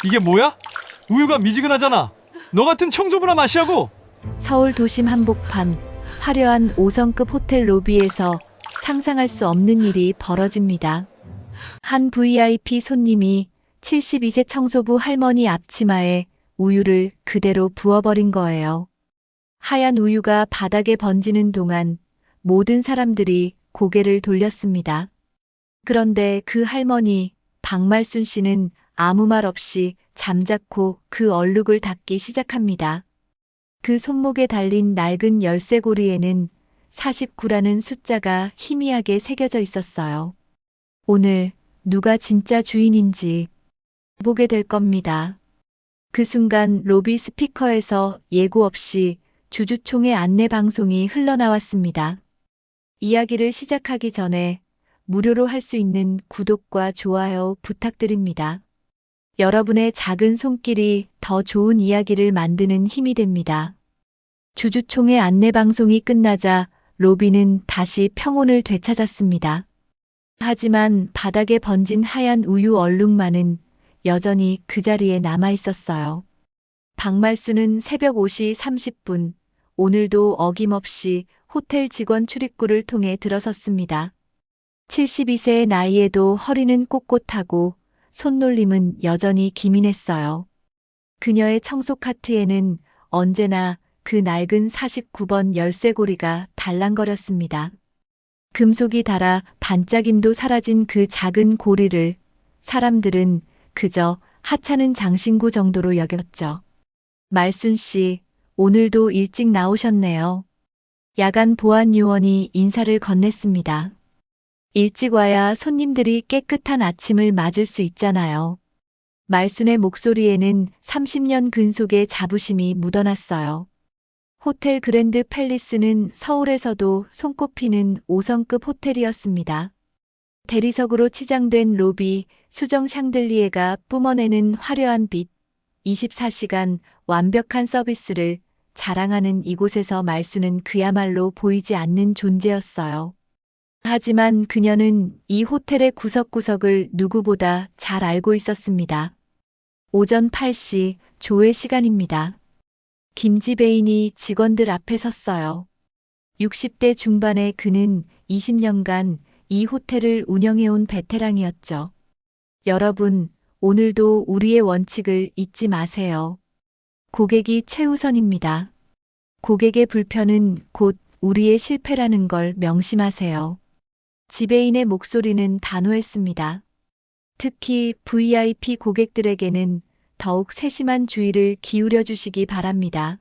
이게 뭐야? 우유가 미지근하잖아. 너 같은 청소부나 마시라고. 서울 도심 한복판 화려한 5성급 호텔 로비에서 상상할 수 없는 일이 벌어집니다. 한 VIP 손님이 72세 청소부 할머니 앞치마에 우유를 그대로 부어버린 거예요. 하얀 우유가 바닥에 번지는 동안 모든 사람들이 고개를 돌렸습니다. 그런데 그 할머니, 박말순 씨는 아무 말 없이 잠자코 그 얼룩을 닦기 시작합니다. 그 손목에 달린 낡은 열쇠고리에는 49라는 숫자가 희미하게 새겨져 있었어요. 오늘 누가 진짜 주인인지 보게 될 겁니다. 그 순간 로비 스피커에서 예고 없이 주주총회 안내 방송이 흘러나왔습니다. 이야기를 시작하기 전에 무료로 할 수 있는 구독과 좋아요 부탁드립니다. 여러분의 작은 손길이 더 좋은 이야기를 만드는 힘이 됩니다. 주주총회 안내 방송이 끝나자 로비는 다시 평온을 되찾았습니다. 하지만 바닥에 번진 하얀 우유 얼룩만은 여전히 그 자리에 남아 있었어요. 박말수는 새벽 5시 30분, 오늘도 어김없이 호텔 직원 출입구를 통해 들어섰습니다. 72세의 나이에도 허리는 꼿꼿하고 손놀림은 여전히 기민했어요. 그녀의 청소 카트에는 언제나 그 낡은 49번 열쇠고리가 달랑거렸습니다. 금속이 닳아 반짝임도 사라진 그 작은 고리를 사람들은 그저 하찮은 장신구 정도로 여겼죠. 말순 씨, 오늘도 일찍 나오셨네요. 야간 보안 요원이 인사를 건넸습니다. 일찍 와야 손님들이 깨끗한 아침을 맞을 수 있잖아요. 말순의 목소리에는 30년 근속의 자부심이 묻어났어요. 호텔 그랜드 팰리스는 서울에서도 손꼽히는 5성급 호텔이었습니다. 대리석으로 치장된 로비, 수정 샹들리에가 뿜어내는 화려한 빛, 24시간 완벽한 서비스를 자랑하는 이곳에서 말순은 그야말로 보이지 않는 존재였어요. 하지만 그녀는 이 호텔의 구석구석을 누구보다 잘 알고 있었습니다. 오전 8시 조회 시간입니다. 김지배인이 직원들 앞에 섰어요. 60대 중반의 그는 20년간 이 호텔을 운영해온 베테랑이었죠. 여러분, 오늘도 우리의 원칙을 잊지 마세요. 고객이 최우선입니다. 고객의 불편은 곧 우리의 실패라는 걸 명심하세요. 지배인의 목소리는 단호했습니다. 특히 VIP 고객들에게는 더욱 세심한 주의를 기울여 주시기 바랍니다.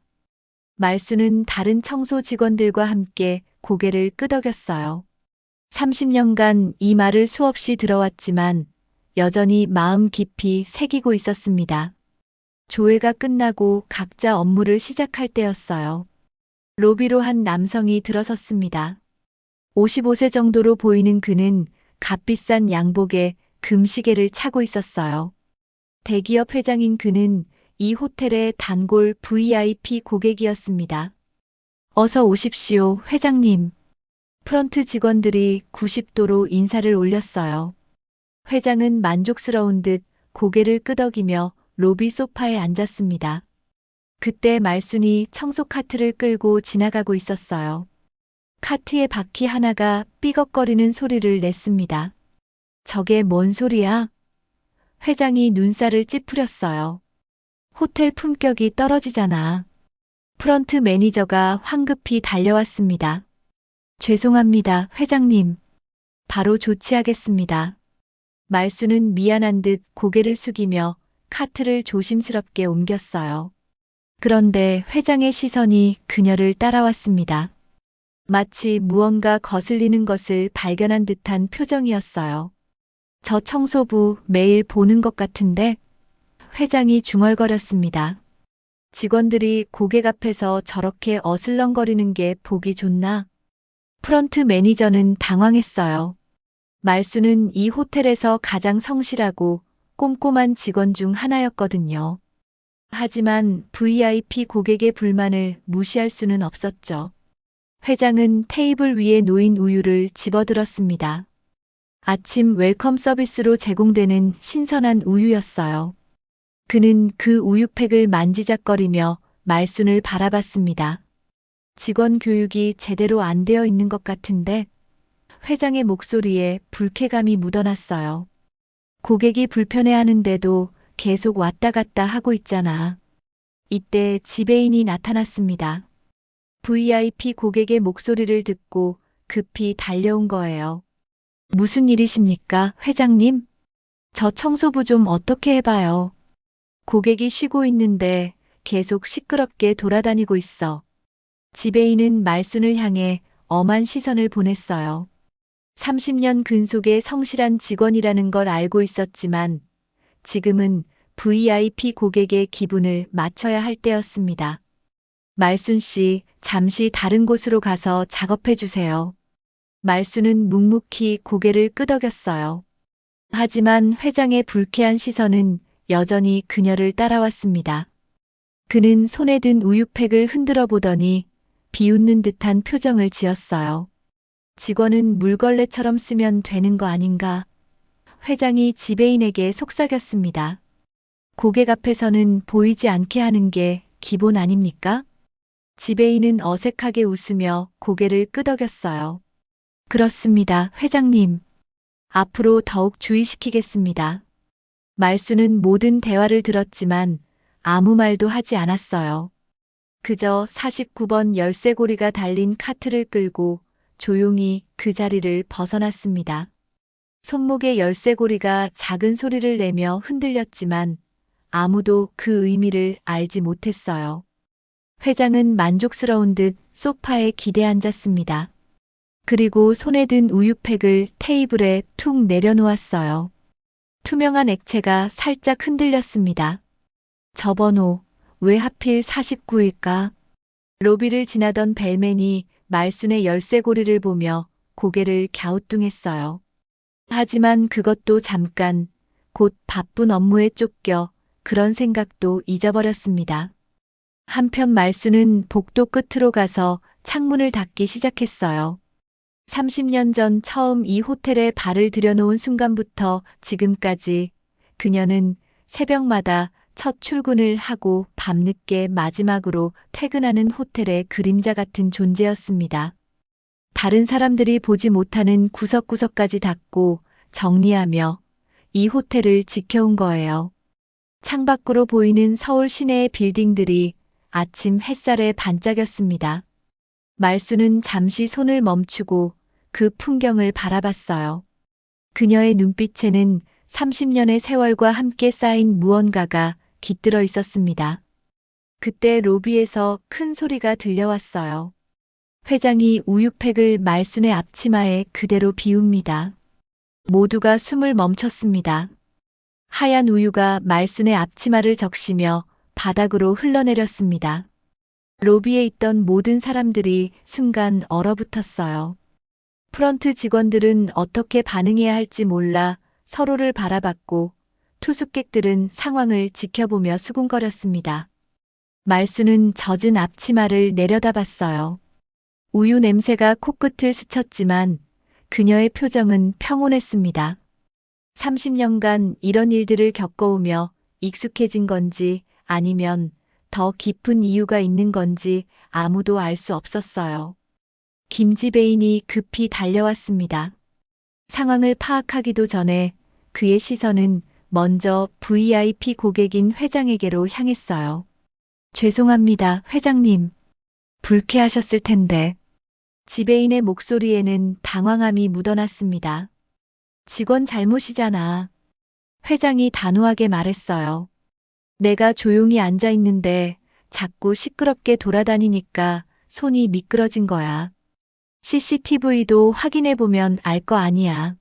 말수는 다른 청소 직원들과 함께 고개를 끄덕였어요. 30년간 이 말을 수없이 들어왔지만 여전히 마음 깊이 새기고 있었습니다. 조회가 끝나고 각자 업무를 시작할 때였어요. 로비로 한 남성이 들어섰습니다. 55세 정도로 보이는 그는 값비싼 양복에 금시계를 차고 있었어요. 대기업 회장인 그는 이 호텔의 단골 VIP 고객이었습니다. 어서 오십시오, 회장님. 프런트 직원들이 90도로 인사를 올렸어요. 회장은 만족스러운 듯 고개를 끄덕이며 로비 소파에 앉았습니다. 그때 말순이 청소 카트를 끌고 지나가고 있었어요. 카트의 바퀴 하나가 삐걱거리는 소리를 냈습니다. 저게 뭔 소리야? 회장이 눈살을 찌푸렸어요. 호텔 품격이 떨어지잖아. 프런트 매니저가 황급히 달려왔습니다. 죄송합니다, 회장님. 바로 조치하겠습니다. 말수는 미안한 듯 고개를 숙이며 카트를 조심스럽게 옮겼어요. 그런데 회장의 시선이 그녀를 따라왔습니다. 마치 무언가 거슬리는 것을 발견한 듯한 표정이었어요. 저 청소부 매일 보는 것 같은데? 회장이 중얼거렸습니다. 직원들이 고객 앞에서 저렇게 어슬렁거리는 게 보기 좋나? 프런트 매니저는 당황했어요. 말수는 이 호텔에서 가장 성실하고 꼼꼼한 직원 중 하나였거든요. 하지만 VIP 고객의 불만을 무시할 수는 없었죠. 회장은 테이블 위에 놓인 우유를 집어들었습니다. 아침 웰컴 서비스로 제공되는 신선한 우유였어요. 그는 그 우유팩을 만지작거리며 말순을 바라봤습니다. 직원 교육이 제대로 안 되어 있는 것 같은데 회장의 목소리에 불쾌감이 묻어났어요. 고객이 불편해하는데도 계속 왔다 갔다 하고 있잖아. 이때 지배인이 나타났습니다. VIP 고객의 목소리를 듣고 급히 달려온 거예요. 무슨 일이십니까, 회장님? 저 청소부 좀 어떻게 해봐요. 고객이 쉬고 있는데 계속 시끄럽게 돌아다니고 있어. 지배인은 말순을 향해 엄한 시선을 보냈어요. 30년 근속의 성실한 직원이라는 걸 알고 있었지만 지금은 VIP 고객의 기분을 맞춰야 할 때였습니다. 말순 씨, 잠시 다른 곳으로 가서 작업해 주세요. 말순은 묵묵히 고개를 끄덕였어요. 하지만 회장의 불쾌한 시선은 여전히 그녀를 따라왔습니다. 그는 손에 든 우유팩을 흔들어 보더니 비웃는 듯한 표정을 지었어요. 직원은 물걸레처럼 쓰면 되는 거 아닌가? 회장이 지배인에게 속삭였습니다. 고객 앞에서는 보이지 않게 하는 게 기본 아닙니까? 지배인은 어색하게 웃으며 고개를 끄덕였어요. 그렇습니다, 회장님. 앞으로 더욱 주의시키겠습니다. 말순은 모든 대화를 들었지만 아무 말도 하지 않았어요. 그저 49번 열쇠고리가 달린 카트를 끌고 조용히 그 자리를 벗어났습니다. 손목의 열쇠고리가 작은 소리를 내며 흔들렸지만 아무도 그 의미를 알지 못했어요. 회장은 만족스러운 듯 소파에 기대 앉았습니다. 그리고 손에 든 우유팩을 테이블에 툭 내려놓았어요. 투명한 액체가 살짝 흔들렸습니다. 저 번호, 왜 하필 49일까? 로비를 지나던 벨맨이 말순의 열쇠고리를 보며 고개를 갸우뚱했어요. 하지만 그것도 잠깐, 곧 바쁜 업무에 쫓겨 그런 생각도 잊어버렸습니다. 한편 말순은 복도 끝으로 가서 창문을 닫기 시작했어요. 30년 전 처음 이 호텔에 발을 들여놓은 순간부터 지금까지 그녀는 새벽마다 첫 출근을 하고 밤늦게 마지막으로 퇴근하는 호텔의 그림자 같은 존재였습니다. 다른 사람들이 보지 못하는 구석구석까지 닦고 정리하며 이 호텔을 지켜온 거예요. 창밖으로 보이는 서울 시내의 빌딩들이 아침 햇살에 반짝였습니다. 말순은 잠시 손을 멈추고 그 풍경을 바라봤어요. 그녀의 눈빛에는 30년의 세월과 함께 쌓인 무언가가 깃들어 있었습니다. 그때 로비에서 큰 소리가 들려왔어요. 회장이 우유팩을 말순의 앞치마에 그대로 비웁니다. 모두가 숨을 멈췄습니다. 하얀 우유가 말순의 앞치마를 적시며 바닥으로 흘러내렸습니다. 로비에 있던 모든 사람들이 순간 얼어붙었어요. 프런트 직원들은 어떻게 반응해야 할지 몰라 서로를 바라봤고 투숙객들은 상황을 지켜보며 수군거렸습니다. 말순은 젖은 앞치마를 내려다봤어요. 우유 냄새가 코끝을 스쳤지만 그녀의 표정은 평온했습니다. 30년간 이런 일들을 겪어오며 익숙해진 건지 아니면 더 깊은 이유가 있는 건지 아무도 알 수 없었어요. 김지배인이 급히 달려왔습니다. 상황을 파악하기도 전에 그의 시선은 먼저 VIP 고객인 회장에게로 향했어요. 죄송합니다, 회장님. 불쾌하셨을 텐데. 지배인의 목소리에는 당황함이 묻어났습니다. 직원 잘못이잖아. 회장이 단호하게 말했어요. 내가 조용히 앉아 있는데 자꾸 시끄럽게 돌아다니니까 손이 미끄러진 거야. CCTV도 확인해보면 알 거 아니야.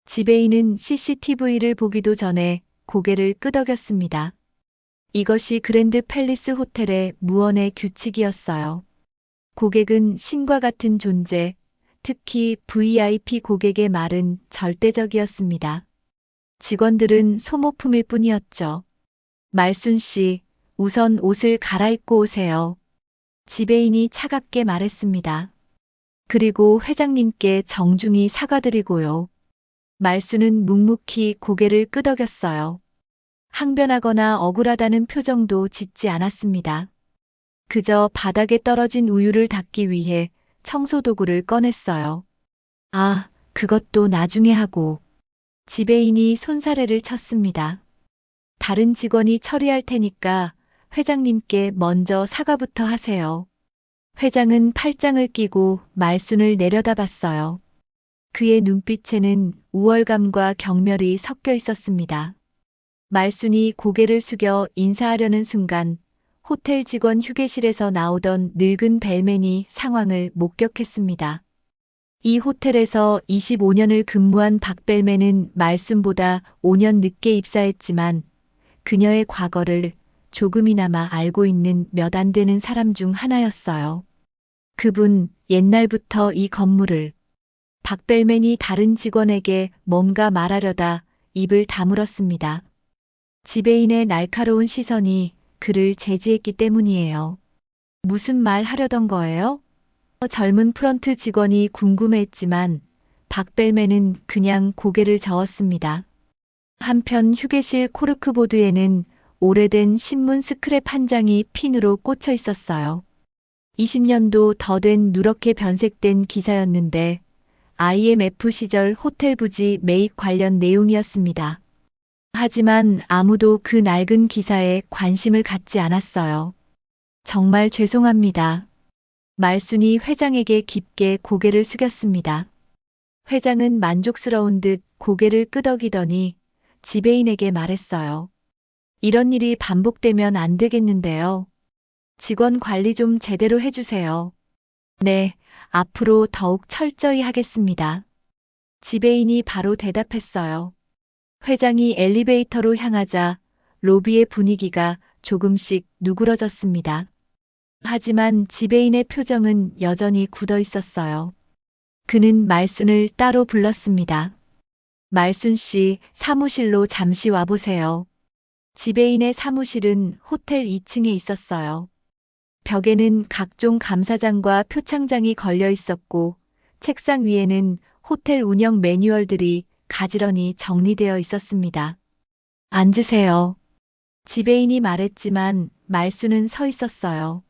지배인은 CCTV를 보기도 전에 고개를 끄덕였습니다. 이것이 그랜드 팰리스 호텔의 무언의 규칙이었어요. 고객은 신과 같은 존재, 특히 VIP 고객의 말은 절대적이었습니다. 직원들은 소모품일 뿐이었죠. 말순 씨, 우선 옷을 갈아입고 오세요. 지배인이 차갑게 말했습니다. 그리고 회장님께 정중히 사과드리고요. 말순은 묵묵히 고개를 끄덕였어요. 항변하거나 억울하다는 표정도 짓지 않았습니다. 그저 바닥에 떨어진 우유를 닦기 위해 청소도구를 꺼냈어요. 아, 그것도 나중에 하고. 지배인이 손사래를 쳤습니다. 다른 직원이 처리할 테니까 회장님께 먼저 사과부터 하세요. 회장은 팔짱을 끼고 말순을 내려다봤어요. 그의 눈빛에는 우월감과 경멸이 섞여 있었습니다. 말순이 고개를 숙여 인사하려는 순간 호텔 직원 휴게실에서 나오던 늙은 벨맨이 상황을 목격했습니다. 이 호텔에서 25년을 근무한 박벨맨은 말순보다 5년 늦게 입사했지만 그녀의 과거를 조금이나마 알고 있는 몇 안 되는 사람 중 하나였어요. 그분 옛날부터 이 건물을 박벨맨이 다른 직원에게 뭔가 말하려다 입을 다물었습니다. 지배인의 날카로운 시선이 그를 제지했기 때문이에요. 무슨 말 하려던 거예요? 젊은 프런트 직원이 궁금해했지만 박벨맨은 그냥 고개를 저었습니다. 한편 휴게실 코르크보드에는 오래된 신문 스크랩 한 장이 핀으로 꽂혀 있었어요. 20년도 더 된 누렇게 변색된 기사였는데 IMF 시절 호텔 부지 매입 관련 내용이었습니다. 하지만 아무도 그 낡은 기사에 관심을 갖지 않았어요. 정말 죄송합니다. 말순이 회장에게 깊게 고개를 숙였습니다. 회장은 만족스러운 듯 고개를 끄덕이더니 지배인에게 말했어요. 이런 일이 반복되면 안 되겠는데요. 직원 관리 좀 제대로 해주세요. 네, 앞으로 더욱 철저히 하겠습니다. 지배인이 바로 대답했어요. 회장이 엘리베이터로 향하자 로비의 분위기가 조금씩 누그러졌습니다. 하지만 지배인의 표정은 여전히 굳어 있었어요. 그는 말순을 따로 불렀습니다. 말순 씨, 사무실로 잠시 와보세요. 지배인의 사무실은 호텔 2층에 있었어요. 벽에는 각종 감사장과 표창장이 걸려 있었고 책상 위에는 호텔 운영 매뉴얼들이 가지런히 정리되어 있었습니다. 앉으세요. 지배인이 말했지만 말순은 서 있었어요.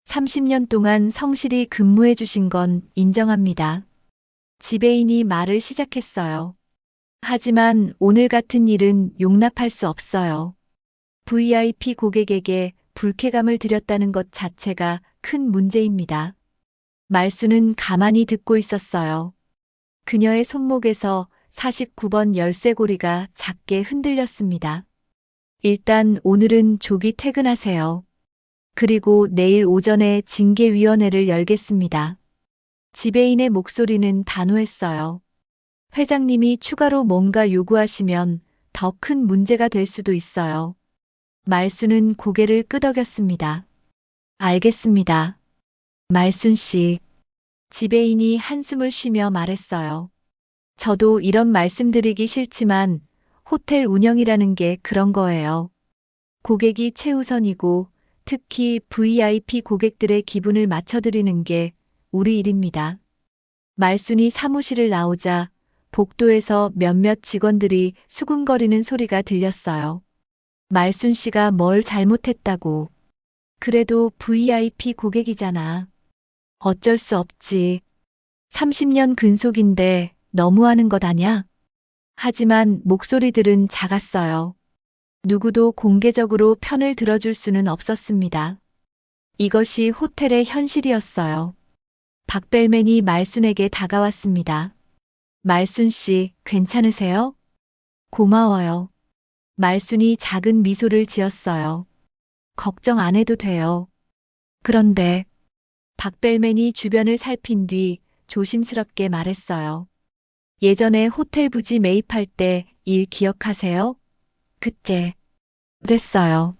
30년 동안 성실히 근무해 주신 건 인정합니다. 지배인이 말을 시작했어요. 하지만 오늘 같은 일은 용납할 수 없어요. VIP 고객에게 불쾌감을 드렸다는 것 자체가 큰 문제입니다. 말순은 가만히 듣고 있었어요. 그녀의 손목에서 49번 열쇠고리가 작게 흔들렸습니다. 일단 오늘은 조기 퇴근하세요. 그리고 내일 오전에 징계위원회를 열겠습니다. 지배인의 목소리는 단호했어요. 회장님이 추가로 뭔가 요구하시면 더 큰 문제가 될 수도 있어요. 말순은 고개를 끄덕였습니다. 알겠습니다. 말순 씨. 지배인이 한숨을 쉬며 말했어요. 저도 이런 말씀드리기 싫지만 호텔 운영이라는 게 그런 거예요. 고객이 최우선이고 특히 VIP 고객들의 기분을 맞춰드리는 게 우리 일입니다. 말순이 사무실을 나오자 복도에서 몇몇 직원들이 수군거리는 소리가 들렸어요. 말순 씨가 뭘 잘못했다고. 그래도 VIP 고객이잖아. 어쩔 수 없지. 30년 근속인데 너무하는 것 아냐? 하지만 목소리들은 작았어요. 누구도 공개적으로 편을 들어줄 수는 없었습니다. 이것이 호텔의 현실이었어요. 박벨맨이 말순에게 다가왔습니다. 말순 씨, 괜찮으세요? 고마워요. 말순이 작은 미소를 지었어요. 걱정 안 해도 돼요. 그런데 박벨맨이 주변을 살핀 뒤 조심스럽게 말했어요. 예전에 호텔 부지 매입할 때 일 기억하세요? 그때 그랬어요.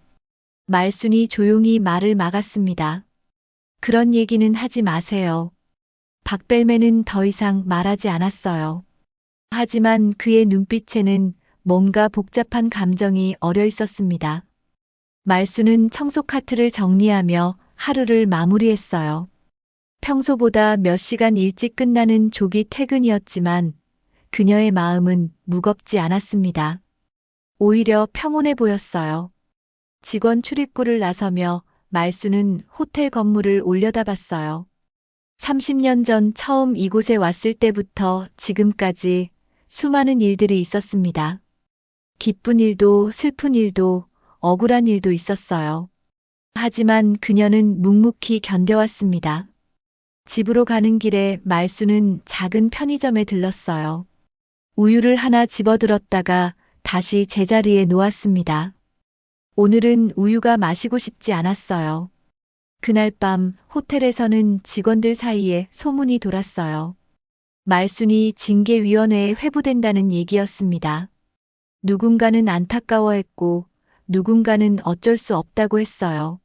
말순이 조용히 말을 막았습니다. 그런 얘기는 하지 마세요. 박벨맨은 더 이상 말하지 않았어요. 하지만 그의 눈빛에는 뭔가 복잡한 감정이 어려 있었습니다. 말순은 청소 카트를 정리하며 하루를 마무리했어요. 평소보다 몇 시간 일찍 끝나는 조기 퇴근이었지만 그녀의 마음은 무겁지 않았습니다. 오히려 평온해 보였어요. 직원 출입구를 나서며 말수는 호텔 건물을 올려다봤어요. 30년 전 처음 이곳에 왔을 때부터 지금까지 수많은 일들이 있었습니다. 기쁜 일도 슬픈 일도 억울한 일도 있었어요. 하지만 그녀는 묵묵히 견뎌왔습니다. 집으로 가는 길에 말수는 작은 편의점에 들렀어요. 우유를 하나 집어들었다가 다시 제자리에 놓았습니다. 오늘은 우유가 마시고 싶지 않았어요. 그날 밤 호텔에서는 직원들 사이에 소문이 돌았어요. 말순이 징계위원회에 회부된다는 얘기였습니다. 누군가는 안타까워했고 누군가는 어쩔 수 없다고 했어요.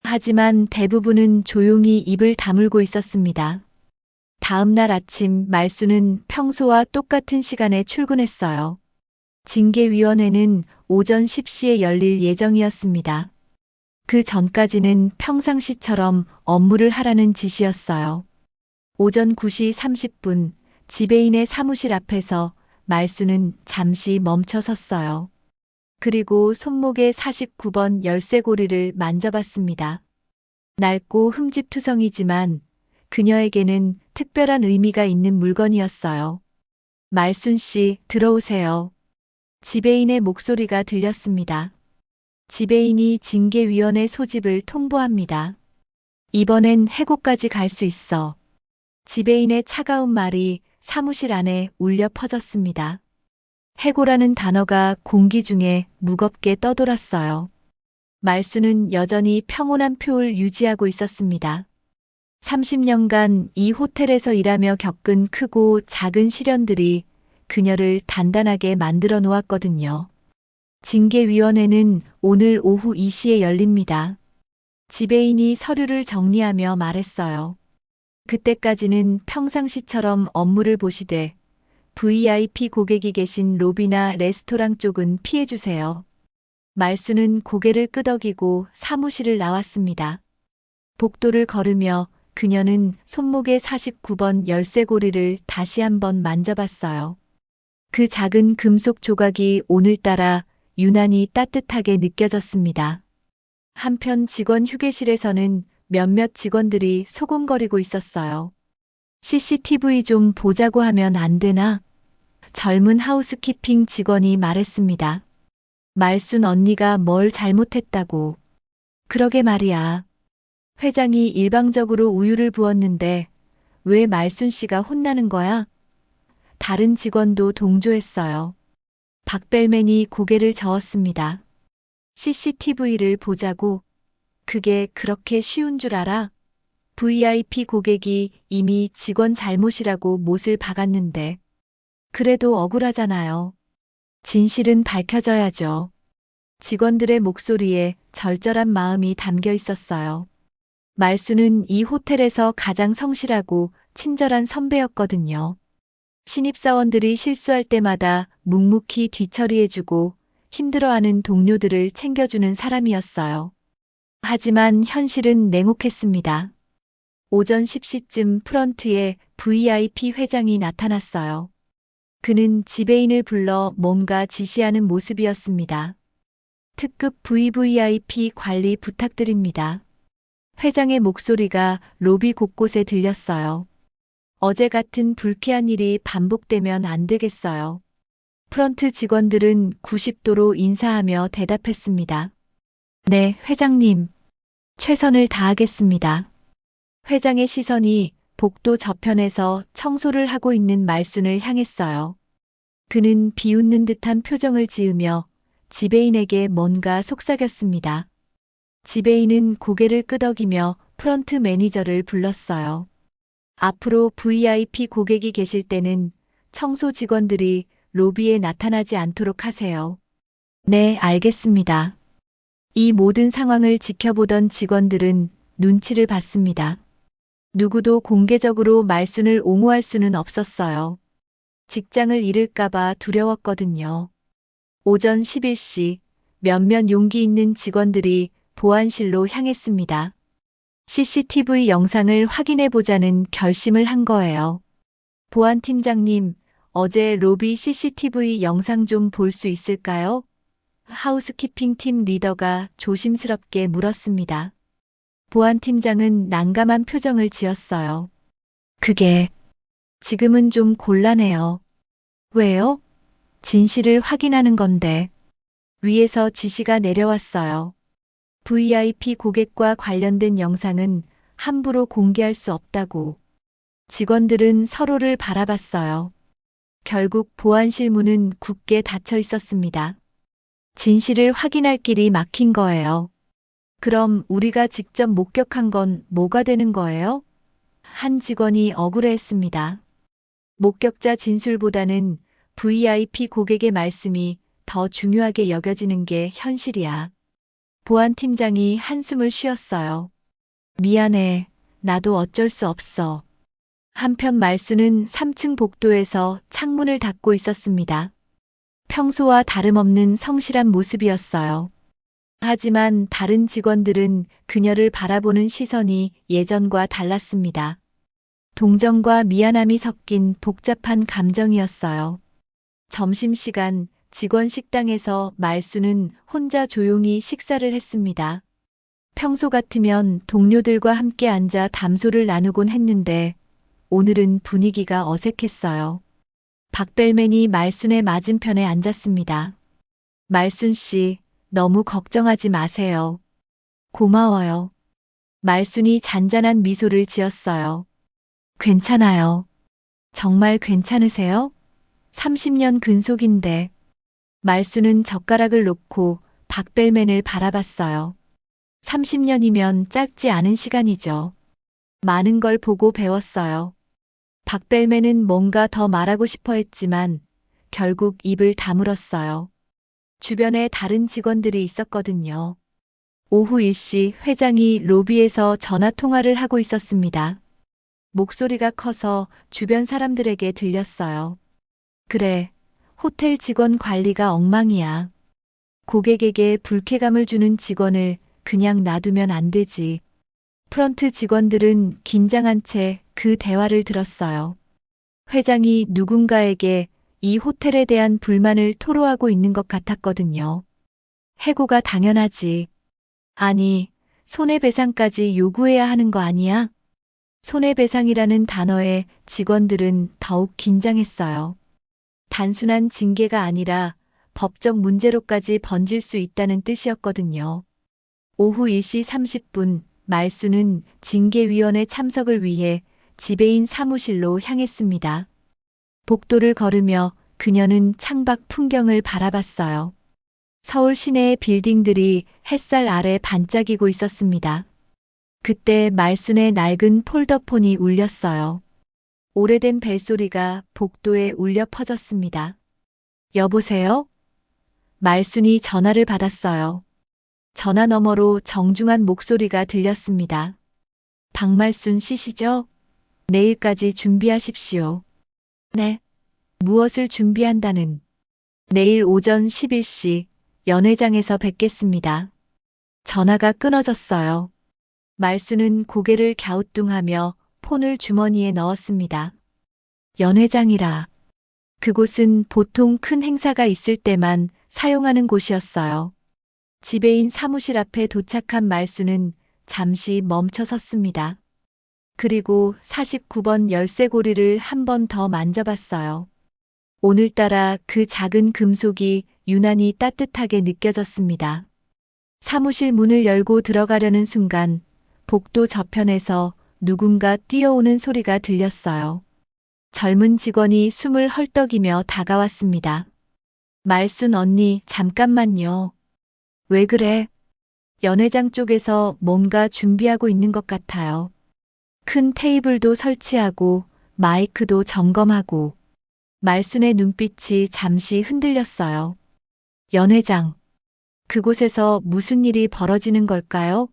하지만 대부분은 조용히 입을 다물고 있었습니다. 다음 날 아침 말수는 평소와 똑같은 시간에 출근했어요. 징계위원회는 오전 10시에 열릴 예정이었습니다. 그 전까지는 평상시처럼 업무를 하라는 지시였어요. 오전 9시 30분 지배인의 사무실 앞에서 말수는 잠시 멈춰 섰어요. 그리고 손목의 49번 열쇠고리를 만져봤습니다. 낡고 흠집투성이지만 그녀에게는 특별한 의미가 있는 물건이었어요. 말순 씨, 들어오세요. 지배인의 목소리가 들렸습니다. 지배인이 징계위원회 소집을 통보합니다. 이번엔 해고까지 갈 수 있어. 지배인의 차가운 말이 사무실 안에 울려 퍼졌습니다. 해고라는 단어가 공기 중에 무겁게 떠돌았어요. 말수는 여전히 평온한 표를 유지하고 있었습니다. 30년간 이 호텔에서 일하며 겪은 크고 작은 시련들이 그녀를 단단하게 만들어 놓았거든요. 징계위원회는 오늘 오후 2시에 열립니다. 지배인이 서류를 정리하며 말했어요. 그때까지는 평상시처럼 업무를 보시되 VIP 고객이 계신 로비나 레스토랑 쪽은 피해주세요. 말수는 고개를 끄덕이고 사무실을 나왔습니다. 복도를 걸으며 그녀는 손목의 49번 열쇠고리를 다시 한번 만져봤어요. 그 작은 금속 조각이 오늘따라 유난히 따뜻하게 느껴졌습니다. 한편 직원 휴게실에서는 몇몇 직원들이 소곤거리고 있었어요. CCTV 좀 보자고 하면 안 되나? 젊은 하우스키핑 직원이 말했습니다. 말순 언니가 뭘 잘못했다고. 그러게 말이야. 회장이 일방적으로 우유를 부었는데 왜 말순 씨가 혼나는 거야? 다른 직원도 동조했어요. 박벨맨이 고개를 저었습니다. CCTV를 보자고. 그게 그렇게 쉬운 줄 알아? VIP 고객이 이미 직원 잘못이라고 못을 박았는데. 그래도 억울하잖아요. 진실은 밝혀져야죠. 직원들의 목소리에 절절한 마음이 담겨 있었어요. 말수는 이 호텔에서 가장 성실하고 친절한 선배였거든요. 신입사원들이 실수할 때마다 묵묵히 뒤처리해주고 힘들어하는 동료들을 챙겨주는 사람이었어요. 하지만 현실은 냉혹했습니다. 오전 10시쯤 프런트에 VIP 회장이 나타났어요. 그는 지배인을 불러 뭔가 지시하는 모습이었습니다. 특급 VVIP 관리 부탁드립니다. 회장의 목소리가 로비 곳곳에 들렸어요. 어제 같은 불쾌한 일이 반복되면 안 되겠어요. 프런트 직원들은 90도로 인사하며 대답했습니다. 네, 회장님. 최선을 다하겠습니다. 회장의 시선이 복도 저편에서 청소를 하고 있는 말순을 향했어요. 그는 비웃는 듯한 표정을 지으며 지배인에게 뭔가 속삭였습니다. 지배인은 고개를 끄덕이며 프런트 매니저를 불렀어요. 앞으로 VIP 고객이 계실 때는 청소 직원들이 로비에 나타나지 않도록 하세요. 네, 알겠습니다. 이 모든 상황을 지켜보던 직원들은 눈치를 봤습니다. 누구도 공개적으로 말순을 옹호할 수는 없었어요. 직장을 잃을까봐 두려웠거든요. 오전 11시 몇몇 용기 있는 직원들이 보안실로 향했습니다. CCTV 영상을 확인해보자는 결심을 한 거예요. 보안팀장님, 어제 로비 CCTV 영상 좀 볼 수 있을까요? 하우스키핑 팀 리더가 조심스럽게 물었습니다. 보안팀장은 난감한 표정을 지었어요. 그게 지금은 좀 곤란해요. 왜요? 진실을 확인하는 건데. 위에서 지시가 내려왔어요. VIP 고객과 관련된 영상은 함부로 공개할 수 없다고. 직원들은 서로를 바라봤어요. 결국 보안실 문은 굳게 닫혀 있었습니다. 진실을 확인할 길이 막힌 거예요. 그럼 우리가 직접 목격한 건 뭐가 되는 거예요? 한 직원이 억울해했습니다. 목격자 진술보다는 VIP 고객의 말씀이 더 중요하게 여겨지는 게 현실이야. 보안팀장이 한숨을 쉬었어요. 미안해. 나도 어쩔 수 없어. 한편 말수는 3층 복도에서 창문을 닫고 있었습니다. 평소와 다름없는 성실한 모습이었어요. 하지만 다른 직원들은 그녀를 바라보는 시선이 예전과 달랐습니다. 동정과 미안함이 섞인 복잡한 감정이었어요. 점심시간 직원 식당에서 말수는 혼자 조용히 식사를 했습니다. 평소 같으면 동료들과 함께 앉아 담소를 나누곤 했는데 오늘은 분위기가 어색했어요. 박벨맨이 말순의 맞은편에 앉았습니다. 말순 씨, 너무 걱정하지 마세요. 고마워요. 말순이 잔잔한 미소를 지었어요. 괜찮아요. 정말 괜찮으세요? 30년 근속인데. 말순은 젓가락을 놓고 박벨맨을 바라봤어요. 30년이면 짧지 않은 시간이죠. 많은 걸 보고 배웠어요. 박벨맨은 뭔가 더 말하고 싶어 했지만 결국 입을 다물었어요. 주변에 다른 직원들이 있었거든요. 오후 1시 회장이 로비에서 전화 통화를 하고 있었습니다. 목소리가 커서 주변 사람들에게 들렸어요. 그래, 호텔 직원 관리가 엉망이야. 고객에게 불쾌감을 주는 직원을 그냥 놔두면 안 되지. 프런트 직원들은 긴장한 채 그 대화를 들었어요. 회장이 누군가에게 이 호텔에 대한 불만을 토로하고 있는 것 같았거든요. 해고가 당연하지. 아니, 손해배상까지 요구해야 하는 거 아니야? 손해배상이라는 단어에 직원들은 더욱 긴장했어요. 단순한 징계가 아니라 법적 문제로까지 번질 수 있다는 뜻이었거든요. 오후 1시 30분 말수는 징계위원회 참석을 위해 지배인 사무실로 향했습니다. 복도를 걸으며 그녀는 창밖 풍경을 바라봤어요. 서울 시내의 빌딩들이 햇살 아래 반짝이고 있었습니다. 그때 말순의 낡은 폴더폰이 울렸어요. 오래된 벨소리가 복도에 울려 퍼졌습니다. 여보세요? 말순이 전화를 받았어요. 전화 너머로 정중한 목소리가 들렸습니다. 박말순 씨시죠? 내일까지 준비하십시오. 네. 무엇을 준비한다는? 내일 오전 11시 연회장에서 뵙겠습니다. 전화가 끊어졌어요. 말수는 고개를 갸우뚱하며 폰을 주머니에 넣었습니다. 연회장이라. 그곳은 보통 큰 행사가 있을 때만 사용하는 곳이었어요. 지배인 사무실 앞에 도착한 말수는 잠시 멈춰 섰습니다. 그리고 49번 열쇠고리를 한 번 더 만져봤어요. 오늘따라 그 작은 금속이 유난히 따뜻하게 느껴졌습니다. 사무실 문을 열고 들어가려는 순간 복도 저편에서 누군가 뛰어오는 소리가 들렸어요. 젊은 직원이 숨을 헐떡이며 다가왔습니다. 말순 언니, 잠깐만요. 왜 그래? 연회장 쪽에서 뭔가 준비하고 있는 것 같아요. 큰 테이블도 설치하고 마이크도 점검하고. 말순의 눈빛이 잠시 흔들렸어요. 연회장. 그곳에서 무슨 일이 벌어지는 걸까요?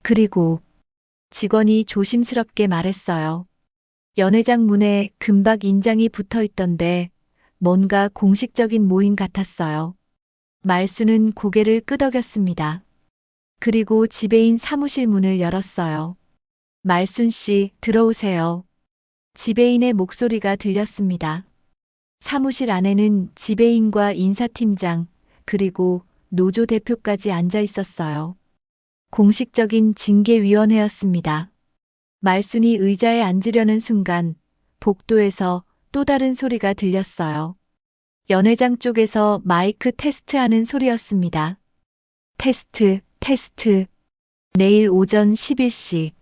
그리고 직원이 조심스럽게 말했어요. 연회장 문에 금박 인장이 붙어 있던데 뭔가 공식적인 모임 같았어요. 말순은 고개를 끄덕였습니다. 그리고 지배인 사무실 문을 열었어요. 말순 씨, 들어오세요. 지배인의 목소리가 들렸습니다. 사무실 안에는 지배인과 인사팀장, 그리고 노조 대표까지 앉아 있었어요. 공식적인 징계위원회였습니다. 말순이 의자에 앉으려는 순간 복도에서 또 다른 소리가 들렸어요. 연회장 쪽에서 마이크 테스트하는 소리였습니다. 테스트, 테스트. 내일 오전 11시.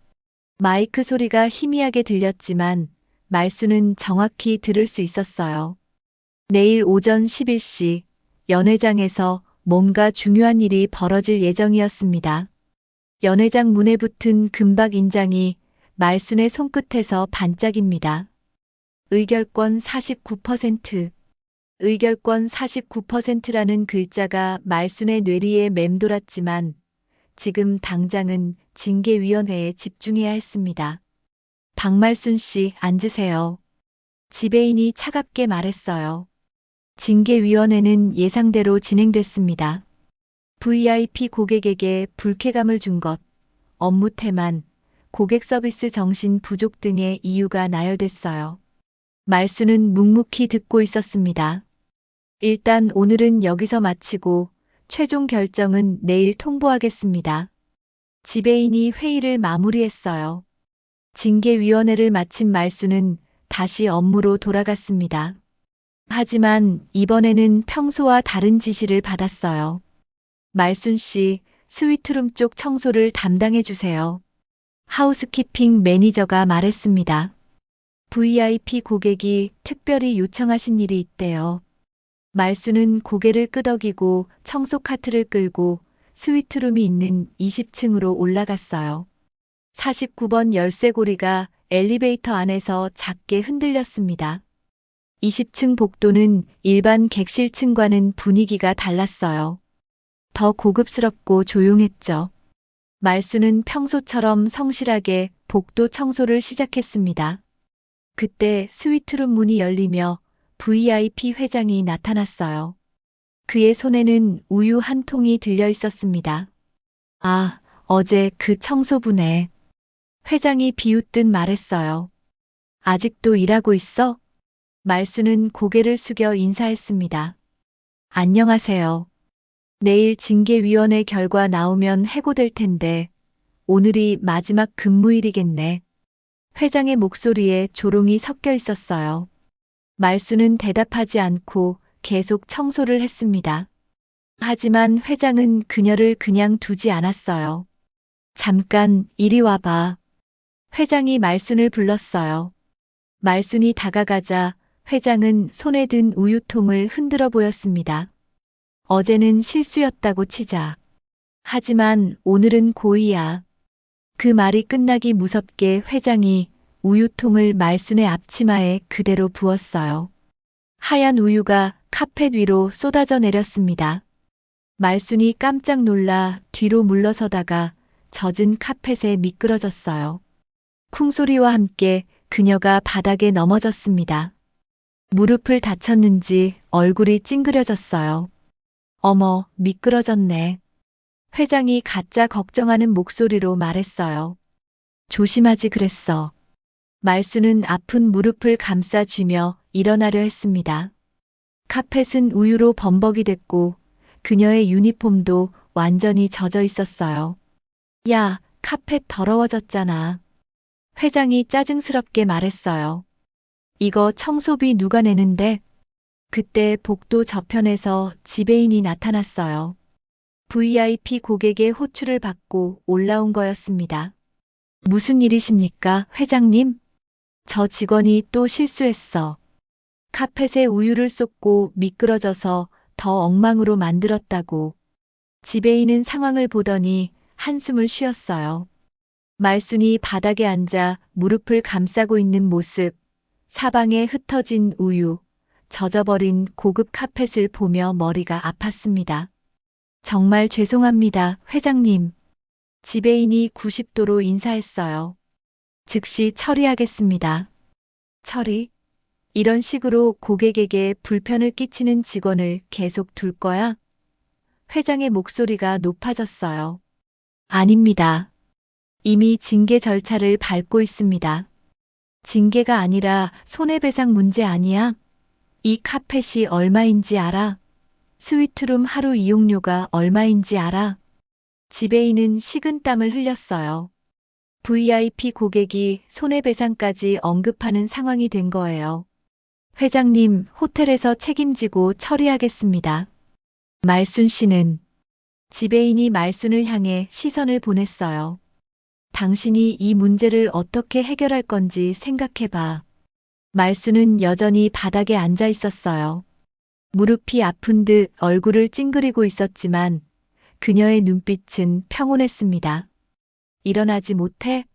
마이크 소리가 희미하게 들렸지만 말수는 정확히 들을 수 있었어요. 내일 오전 11시 연회장에서 뭔가 중요한 일이 벌어질 예정이었습니다. 연회장 문에 붙은 금박 인장이 말순의 손끝에서 반짝입니다. 의결권 49%. 의결권 49%라는 글자가 말순의 뇌리에 맴돌았지만 지금 당장은 징계위원회에 집중해야 했습니다. 박말순 씨, 앉으세요. 지배인이 차갑게 말했어요. 징계위원회는 예상대로 진행됐습니다. VIP 고객에게 불쾌감을 준 것, 업무 태만, 고객 서비스 정신 부족 등의 이유가 나열됐어요. 말순은 묵묵히 듣고 있었습니다. 일단 오늘은 여기서 마치고 최종 결정은 내일 통보하겠습니다. 지배인이 회의를 마무리했어요. 징계위원회를 마친 말순은 다시 업무로 돌아갔습니다. 하지만 이번에는 평소와 다른 지시를 받았어요. 말순 씨, 스위트룸 쪽 청소를 담당해 주세요. 하우스키핑 매니저가 말했습니다. VIP 고객이 특별히 요청하신 일이 있대요. 말순은 고개를 끄덕이고 청소 카트를 끌고 스위트룸이 있는 20층으로 올라갔어요. 49번 열쇠고리가 엘리베이터 안에서 작게 흔들렸습니다. 20층 복도는 일반 객실층과는 분위기가 달랐어요. 더 고급스럽고 조용했죠. 말순은 평소처럼 성실하게 복도 청소를 시작했습니다. 그때 스위트룸 문이 열리며 VIP 회장이 나타났어요. 그의 손에는 우유 한 통이 들려 있었습니다. 아, 어제 그 청소부네. 회장이 비웃듯 말했어요. 아직도 일하고 있어? 말순은 고개를 숙여 인사했습니다. 안녕하세요. 내일 징계위원회 결과 나오면 해고될 텐데 오늘이 마지막 근무일이겠네. 회장의 목소리에 조롱이 섞여 있었어요. 말순은 대답하지 않고 계속 청소를 했습니다. 하지만 회장은 그녀를 그냥 두지 않았어요. 잠깐 이리 와봐. 회장이 말순을 불렀어요. 말순이 다가가자 회장은 손에 든 우유통을 흔들어 보였습니다. 어제는 실수였다고 치자. 하지만 오늘은 고의야. 그 말이 끝나기 무섭게 회장이 우유통을 말순의 앞치마에 그대로 부었어요. 하얀 우유가 카펫 위로 쏟아져 내렸습니다. 말순이 깜짝 놀라 뒤로 물러서다가 젖은 카펫에 미끄러졌어요. 쿵소리와 함께 그녀가 바닥에 넘어졌습니다. 무릎을 다쳤는지 얼굴이 찡그려졌어요. 어머, 미끄러졌네. 회장이 가짜 걱정하는 목소리로 말했어요. 조심하지 그랬어. 말순은 아픈 무릎을 감싸쥐며 일어나려 했습니다. 카펫은 우유로 범벅이 됐고 그녀의 유니폼도 완전히 젖어 있었어요. 야, 카펫 더러워졌잖아. 회장이 짜증스럽게 말했어요. 이거 청소비 누가 내는데? 그때 복도 저편에서 지배인이 나타났어요. VIP 고객의 호출을 받고 올라온 거였습니다. 무슨 일이십니까, 회장님? 저 직원이 또 실수했어. 카펫에 우유를 쏟고 미끄러져서 더 엉망으로 만들었다고. 지배인은 상황을 보더니 한숨을 쉬었어요. 말순이 바닥에 앉아 무릎을 감싸고 있는 모습, 사방에 흩어진 우유, 젖어버린 고급 카펫을 보며 머리가 아팠습니다. 정말 죄송합니다, 회장님. 지배인이 90도로 인사했어요. 즉시 처리하겠습니다. 처리? 이런 식으로 고객에게 불편을 끼치는 직원을 계속 둘 거야? 회장의 목소리가 높아졌어요. 아닙니다. 이미 징계 절차를 밟고 있습니다. 징계가 아니라 손해배상 문제 아니야? 이 카펫이 얼마인지 알아? 스위트룸 하루 이용료가 얼마인지 알아? 지배인은 식은땀을 흘렸어요. VIP 고객이 손해배상까지 언급하는 상황이 된 거예요. 회장님, 호텔에서 책임지고 처리하겠습니다. 말순 씨는 지배인이 말순을 향해 시선을 보냈어요. 당신이 이 문제를 어떻게 해결할 건지 생각해봐. 말순은 여전히 바닥에 앉아 있었어요. 무릎이 아픈 듯 얼굴을 찡그리고 있었지만 그녀의 눈빛은 평온했습니다. 일어나지 못해?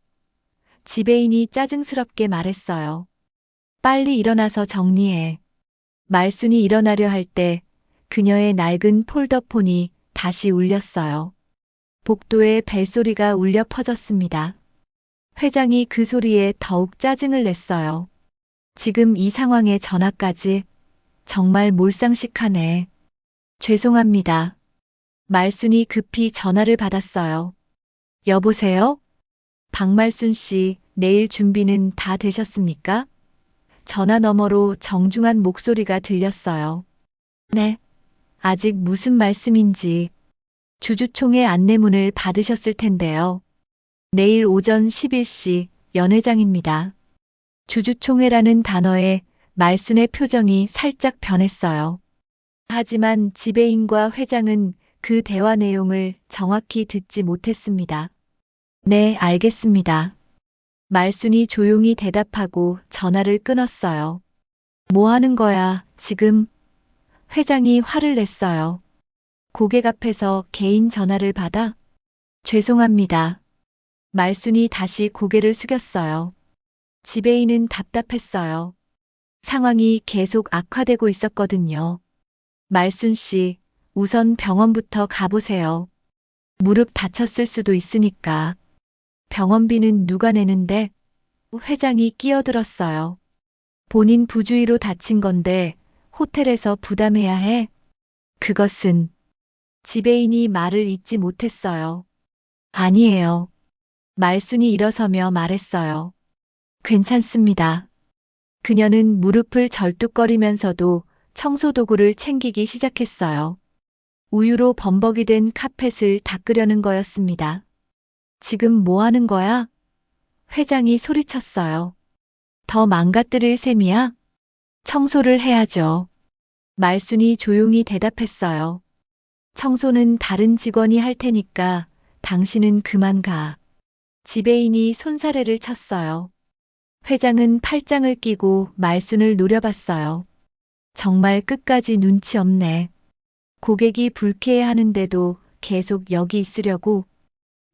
지배인이 짜증스럽게 말했어요. 빨리 일어나서 정리해. 말순이 일어나려 할 때 그녀의 낡은 폴더폰이 다시 울렸어요. 복도에 벨소리가 울려 퍼졌습니다. 회장이 그 소리에 더욱 짜증을 냈어요. 지금 이 상황에 전화까지 정말 몰상식하네. 죄송합니다. 말순이 급히 전화를 받았어요. 여보세요? 박말순 씨, 내일 준비는 다 되셨습니까? 전화 너머로 정중한 목소리가 들렸어요. 네. 아직 무슨 말씀인지. 주주총회 안내문을 받으셨을 텐데요. 내일 오전 11시 연회장입니다. 주주총회라는 단어에 말순의 표정이 살짝 변했어요. 하지만 지배인과 회장은 그 대화 내용을 정확히 듣지 못했습니다. 네, 알겠습니다. 말순이 조용히 대답하고 전화를 끊었어요. 뭐 하는 거야, 지금? 회장이 화를 냈어요. 고객 앞에서 개인 전화를 받아? 죄송합니다. 말순이 다시 고개를 숙였어요. 지배인은 답답했어요. 상황이 계속 악화되고 있었거든요. 말순 씨, 우선 병원부터 가보세요. 무릎 다쳤을 수도 있으니까. 병원비는 누가 내는데? 회장이 끼어들었어요. 본인 부주의로 다친 건데 호텔에서 부담해야 해? 그것은 지배인이 말을 잇지 못했어요. 아니에요. 말순이 일어서며 말했어요. 괜찮습니다. 그녀는 무릎을 절뚝거리면서도 청소도구를 챙기기 시작했어요. 우유로 범벅이 된 카펫을 닦으려는 거였습니다. 지금 뭐 하는 거야? 회장이 소리쳤어요. 더 망가뜨릴 셈이야? 청소를 해야죠. 말순이 조용히 대답했어요. 청소는 다른 직원이 할 테니까 당신은 그만 가. 지배인이 손사래를 쳤어요. 회장은 팔짱을 끼고 말순을 노려봤어요. 정말 끝까지 눈치 없네. 고객이 불쾌해하는데도 계속 여기 있으려고.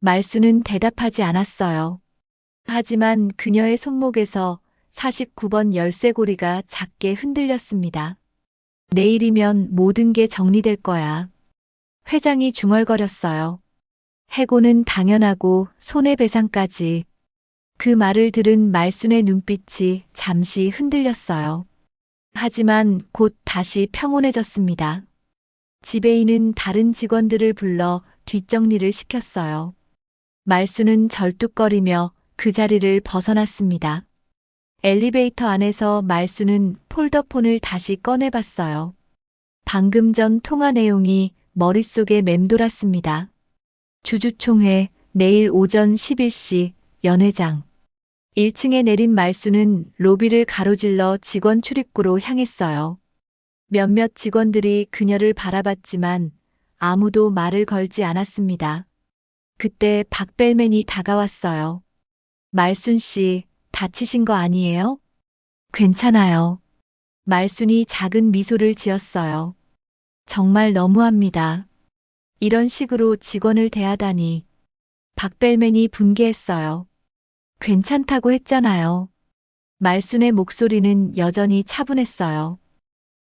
말순은 대답하지 않았어요. 하지만 그녀의 손목에서 49번 열쇠고리가 작게 흔들렸습니다. 내일이면 모든 게 정리될 거야. 회장이 중얼거렸어요. 해고는 당연하고 손해배상까지. 그 말을 들은 말순의 눈빛이 잠시 흔들렸어요. 하지만 곧 다시 평온해졌습니다. 지배인은 다른 직원들을 불러 뒷정리를 시켰어요. 말순은 절뚝거리며 그 자리를 벗어났습니다. 엘리베이터 안에서 말순은 폴더폰을 다시 꺼내봤어요. 방금 전 통화 내용이 머릿속에 맴돌았습니다. 주주총회 내일 오전 11시 연회장. 1층에 내린 말순은 로비를 가로질러 직원 출입구로 향했어요. 몇몇 직원들이 그녀를 바라봤지만 아무도 말을 걸지 않았습니다. 그때 박벨맨이 다가왔어요. 말순 씨, 다치신 거 아니에요? 괜찮아요. 말순이 작은 미소를 지었어요. 정말 너무합니다. 이런 식으로 직원을 대하다니. 박벨맨이 분개했어요. 괜찮다고 했잖아요. 말순의 목소리는 여전히 차분했어요.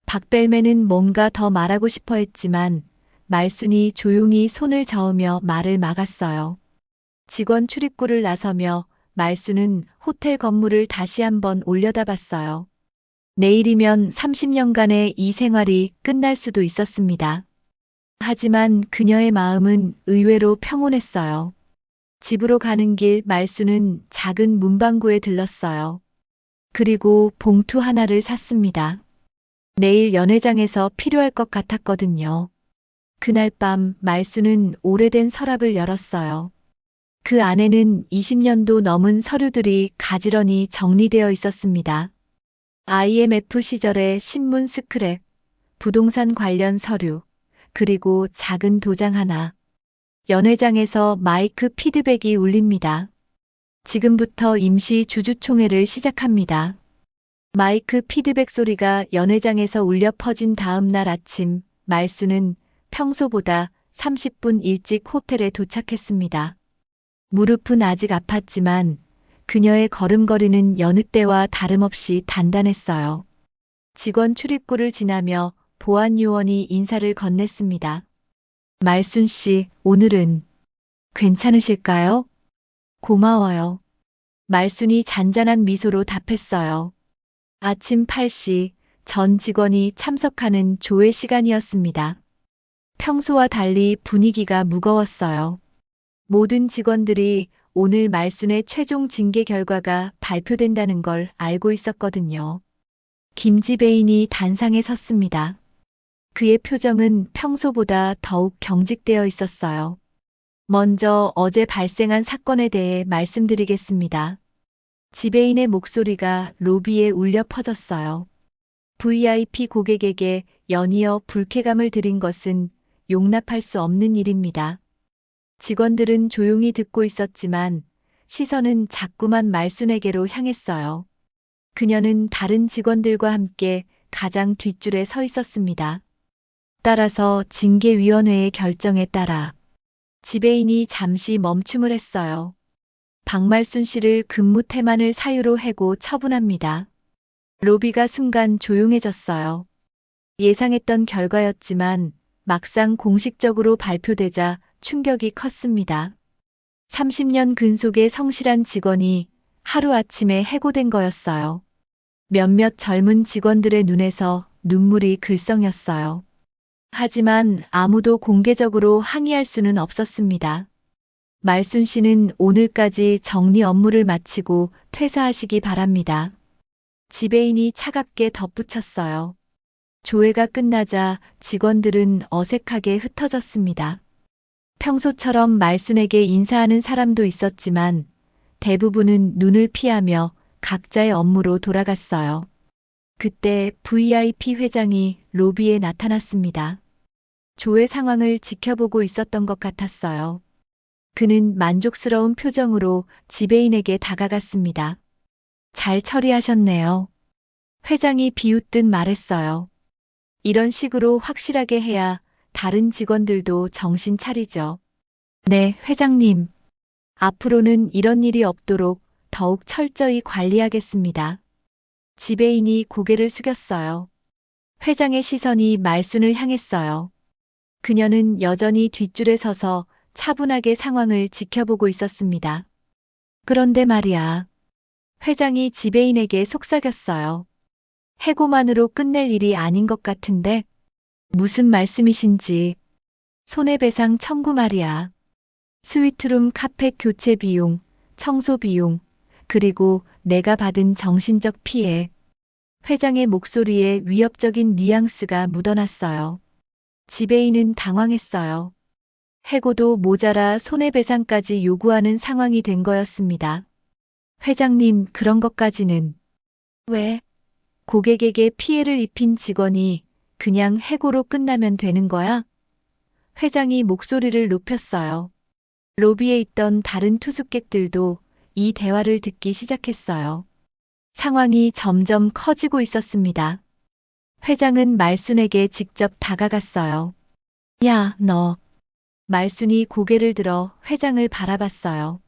박벨맨은 뭔가 더 말하고 싶어 했지만 말순이 조용히 손을 저으며 말을 막았어요. 직원 출입구를 나서며 말순은 호텔 건물을 다시 한번 올려다봤어요. 내일이면 30년간의 이 생활이 끝날 수도 있었습니다. 하지만 그녀의 마음은 의외로 평온했어요. 집으로 가는 길 말순은 작은 문방구에 들렀어요. 그리고 봉투 하나를 샀습니다. 내일 연회장에서 필요할 것 같았거든요. 그날 밤 말수는 오래된 서랍을 열었어요. 그 안에는 20년도 넘은 서류들이 가지런히 정리되어 있었습니다. IMF 시절의 신문 스크랩, 부동산 관련 서류, 그리고 작은 도장 하나. 연회장에서 마이크 피드백이 울립니다. 지금부터 임시 주주총회를 시작합니다. 마이크 피드백 소리가 연회장에서 울려 퍼진 다음 날 아침, 말수는 평소보다 30분 일찍 호텔에 도착했습니다. 무릎은 아직 아팠지만 그녀의 걸음걸이는 여느 때와 다름없이 단단했어요. 직원 출입구를 지나며 보안 요원이 인사를 건넸습니다. 말순 씨, 오늘은 괜찮으실까요? 고마워요. 말순이 잔잔한 미소로 답했어요. 아침 8시 전 직원이 참석하는 조회 시간이었습니다. 평소와 달리 분위기가 무거웠어요. 모든 직원들이 오늘 말순의 최종 징계 결과가 발표된다는 걸 알고 있었거든요. 김지배인이 단상에 섰습니다. 그의 표정은 평소보다 더욱 경직되어 있었어요. 먼저 어제 발생한 사건에 대해 말씀드리겠습니다. 지배인의 목소리가 로비에 울려 퍼졌어요. VIP 고객에게 연이어 불쾌감을 드린 것은 용납할 수 없는 일입니다. 직원들은 조용히 듣고 있었지만 시선은 자꾸만 말순에게로 향했어요. 그녀는 다른 직원들과 함께 가장 뒷줄에 서 있었습니다. 따라서 징계위원회의 결정에 따라 지배인이 잠시 멈춤을 했어요. 박말순 씨를 근무 태만을 사유로 해고 처분합니다. 로비가 순간 조용해졌어요. 예상했던 결과였지만 막상 공식적으로 발표되자 충격이 컸습니다. 30년 근속의 성실한 직원이 하루아침에 해고된 거였어요. 몇몇 젊은 직원들의 눈에서 눈물이 글썽였어요. 하지만 아무도 공개적으로 항의할 수는 없었습니다. 말순 씨는 오늘까지 정리 업무를 마치고 퇴사하시기 바랍니다. 지배인이 차갑게 덧붙였어요. 조회가 끝나자 직원들은 어색하게 흩어졌습니다. 평소처럼 말순에게 인사하는 사람도 있었지만 대부분은 눈을 피하며 각자의 업무로 돌아갔어요. 그때 VIP 회장이 로비에 나타났습니다. 조회 상황을 지켜보고 있었던 것 같았어요. 그는 만족스러운 표정으로 지배인에게 다가갔습니다. 잘 처리하셨네요. 회장이 비웃듯 말했어요. 이런 식으로 확실하게 해야 다른 직원들도 정신 차리죠. 네, 회장님. 앞으로는 이런 일이 없도록 더욱 철저히 관리하겠습니다. 지배인이 고개를 숙였어요. 회장의 시선이 말순을 향했어요. 그녀는 여전히 뒷줄에 서서 차분하게 상황을 지켜보고 있었습니다. 그런데 말이야. 회장이 지배인에게 속삭였어요. 해고만으로 끝낼 일이 아닌 것 같은데 무슨 말씀이신지. 손해배상 청구 말이야. 스위트룸 카펫 교체 비용, 청소 비용, 그리고 내가 받은 정신적 피해. 회장의 목소리에 위협적인 뉘앙스가 묻어났어요. 지배인은 당황했어요. 해고도 모자라 손해배상까지 요구하는 상황이 된 거였습니다. 회장님, 그런 것까지는. 왜? 고객에게 피해를 입힌 직원이 그냥 해고로 끝나면 되는 거야? 회장이 목소리를 높였어요. 로비에 있던 다른 투숙객들도 이 대화를 듣기 시작했어요. 상황이 점점 커지고 있었습니다. 회장은 말순에게 직접 다가갔어요. 야, 너. 말순이 고개를 들어 회장을 바라봤어요.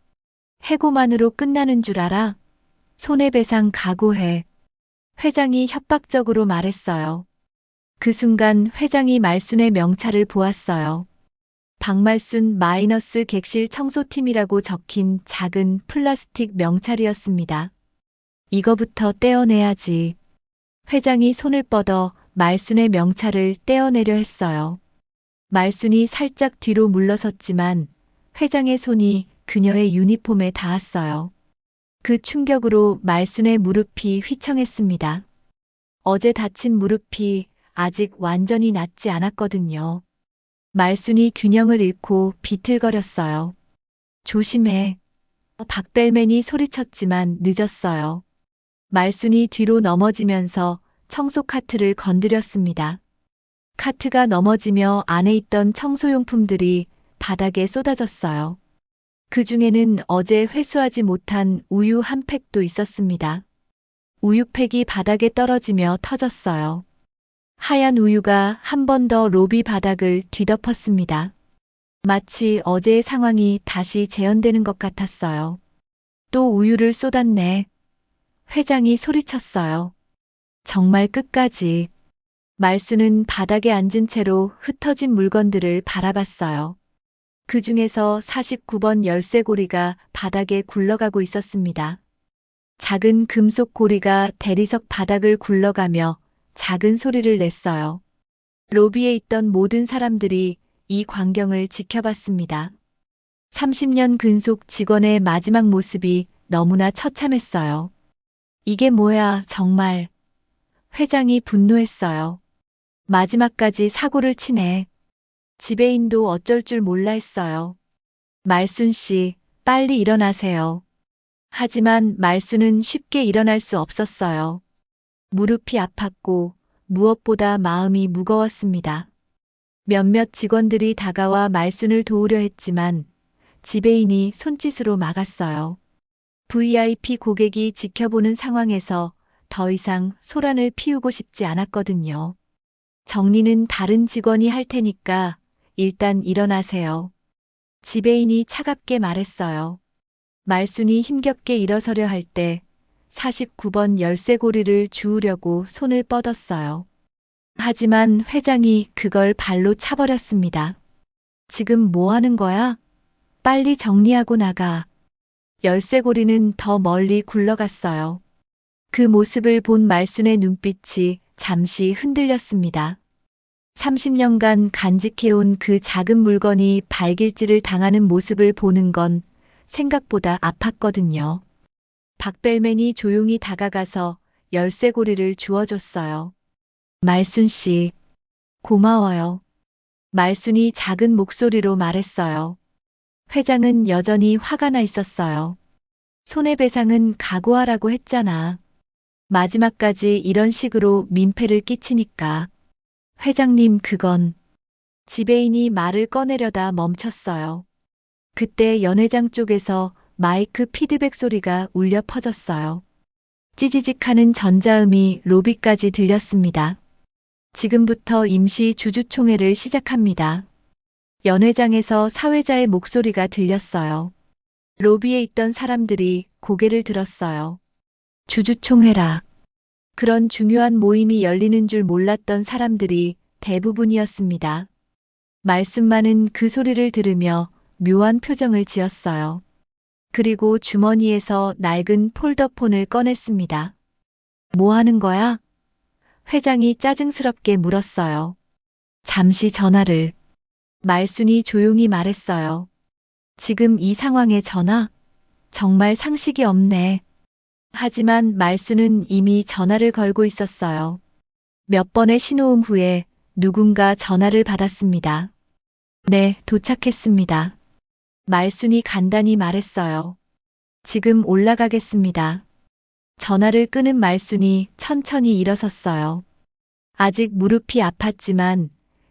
해고만으로 끝나는 줄 알아? 손해배상 각오해. 회장이 협박적으로 말했어요. 그 순간 회장이 말순의 명찰을 보았어요. 박말순 마이너스 객실 청소팀이라고 적힌 작은 플라스틱 명찰이었습니다. 이거부터 떼어내야지. 회장이 손을 뻗어 말순의 명찰을 떼어내려 했어요. 말순이 살짝 뒤로 물러섰지만 회장의 손이 그녀의 유니폼에 닿았어요. 그 충격으로 말순의 무릎이 휘청했습니다. 어제 다친 무릎이 아직 완전히 낫지 않았거든요. 말순이 균형을 잃고 비틀거렸어요. 조심해. 박벨맨이 소리쳤지만 늦었어요. 말순이 뒤로 넘어지면서 청소 카트를 건드렸습니다. 카트가 넘어지며 안에 있던 청소용품들이 바닥에 쏟아졌어요. 그 중에는 어제 회수하지 못한 우유 한 팩도 있었습니다. 우유팩이 바닥에 떨어지며 터졌어요. 하얀 우유가 한 번 더 로비 바닥을 뒤덮었습니다. 마치 어제의 상황이 다시 재현되는 것 같았어요. 또 우유를 쏟았네. 회장이 소리쳤어요. 정말 끝까지. 말수는 바닥에 앉은 채로 흩어진 물건들을 바라봤어요. 그 중에서 49번 열쇠고리가 바닥에 굴러가고 있었습니다. 작은 금속 고리가 대리석 바닥을 굴러가며 작은 소리를 냈어요. 로비에 있던 모든 사람들이 이 광경을 지켜봤습니다. 30년 근속 직원의 마지막 모습이 너무나 처참했어요. 이게 뭐야, 정말. 회장이 분노했어요. 마지막까지 사고를 치네. 지배인도 어쩔 줄 몰라 했어요. 말순 씨, 빨리 일어나세요. 하지만 말순은 쉽게 일어날 수 없었어요. 무릎이 아팠고 무엇보다 마음이 무거웠습니다. 몇몇 직원들이 다가와 말순을 도우려 했지만 지배인이 손짓으로 막았어요. VIP 고객이 지켜보는 상황에서 더 이상 소란을 피우고 싶지 않았거든요. 정리는 다른 직원이 할 테니까 일단 일어나세요. 지배인이 차갑게 말했어요. 말순이 힘겹게 일어서려 할 때 49번 열쇠고리를 주우려고 손을 뻗었어요. 하지만 회장이 그걸 발로 차버렸습니다. 지금 뭐 하는 거야? 빨리 정리하고 나가. 열쇠고리는 더 멀리 굴러갔어요. 그 모습을 본 말순의 눈빛이 잠시 흔들렸습니다. 30년간 간직해온 그 작은 물건이 발길질을 당하는 모습을 보는 건 생각보다 아팠거든요. 박벨맨이 조용히 다가가서 열쇠고리를 주워줬어요. 말순 씨, 고마워요. 말순이 작은 목소리로 말했어요. 회장은 여전히 화가 나 있었어요. 손해배상은 각오하라고 했잖아. 마지막까지 이런 식으로 민폐를 끼치니까. 회장님, 그건. 지배인이 말을 꺼내려다 멈췄어요. 그때 연회장 쪽에서 마이크 피드백 소리가 울려 퍼졌어요. 찌지직하는 전자음이 로비까지 들렸습니다. 지금부터 임시 주주총회를 시작합니다. 연회장에서 사회자의 목소리가 들렸어요. 로비에 있던 사람들이 고개를 들었어요. 주주총회라. 그런 중요한 모임이 열리는 줄 몰랐던 사람들이 대부분이었습니다. 말순만은 그 소리를 들으며 묘한 표정을 지었어요. 그리고 주머니에서 낡은 폴더폰을 꺼냈습니다. 뭐 하는 거야? 회장이 짜증스럽게 물었어요. 잠시 전화를. 말순이 조용히 말했어요. 지금 이 상황에 전화? 정말 상식이 없네. 하지만 말순은 이미 전화를 걸고 있었어요. 몇 번의 신호음 후에 누군가 전화를 받았습니다. 네, 도착했습니다. 말순이 간단히 말했어요. 지금 올라가겠습니다. 전화를 끊은 말순이 천천히 일어섰어요. 아직 무릎이 아팠지만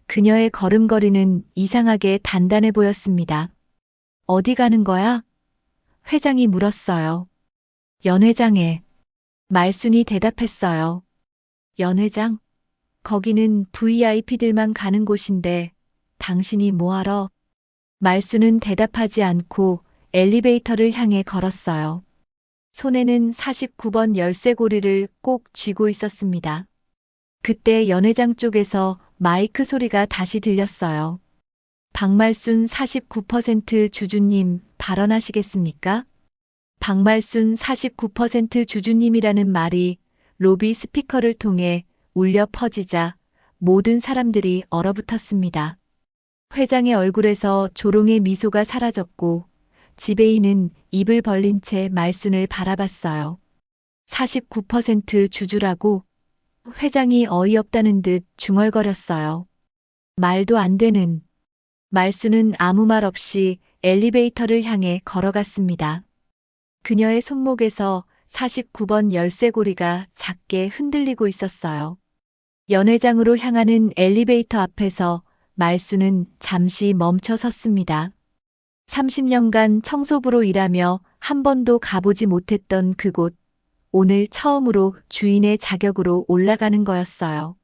그녀의 걸음걸이는 이상하게 단단해 보였습니다. 어디 가는 거야? 회장이 물었어요. 연회장에. 말순이 대답했어요. 연회장? 거기는 VIP들만 가는 곳인데 당신이 뭐하러? 말순은 대답하지 않고 엘리베이터를 향해 걸었어요. 손에는 49번 열쇠고리를 꼭 쥐고 있었습니다. 그때 연회장 쪽에서 마이크 소리가 다시 들렸어요. 박말순 49% 주주님 발언하시겠습니까? 박말순 49% 주주님이라는 말이 로비 스피커를 통해 울려 퍼지자 모든 사람들이 얼어붙었습니다. 회장의 얼굴에서 조롱의 미소가 사라졌고 지배인은 입을 벌린 채 말순을 바라봤어요. 49% 주주라고? 회장이 어이없다는 듯 중얼거렸어요. 말도 안 되는. 말수는 아무 말 없이 엘리베이터를 향해 걸어갔습니다. 그녀의 손목에서 49번 열쇠고리가 작게 흔들리고 있었어요. 연회장으로 향하는 엘리베이터 앞에서 말수는 잠시 멈춰 섰습니다. 30년간 청소부로 일하며 한 번도 가보지 못했던 그곳, 오늘 처음으로 주인의 자격으로 올라가는 거였어요.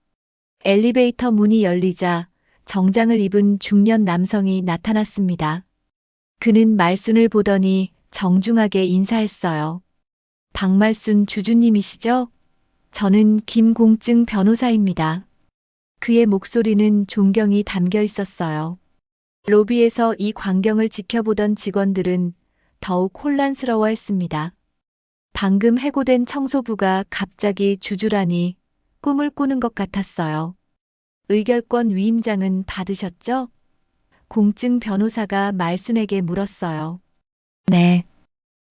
엘리베이터 문이 열리자 정장을 입은 중년 남성이 나타났습니다. 그는 말순을 보더니 정중하게 인사했어요. 박말순 주주님이시죠? 저는 김공증 변호사입니다. 그의 목소리는 존경이 담겨 있었어요. 로비에서 이 광경을 지켜보던 직원들은 더욱 혼란스러워했습니다. 방금 해고된 청소부가 갑자기 주주라니 꿈을 꾸는 것 같았어요. 의결권 위임장은 받으셨죠? 공증 변호사가 말순에게 물었어요. 네.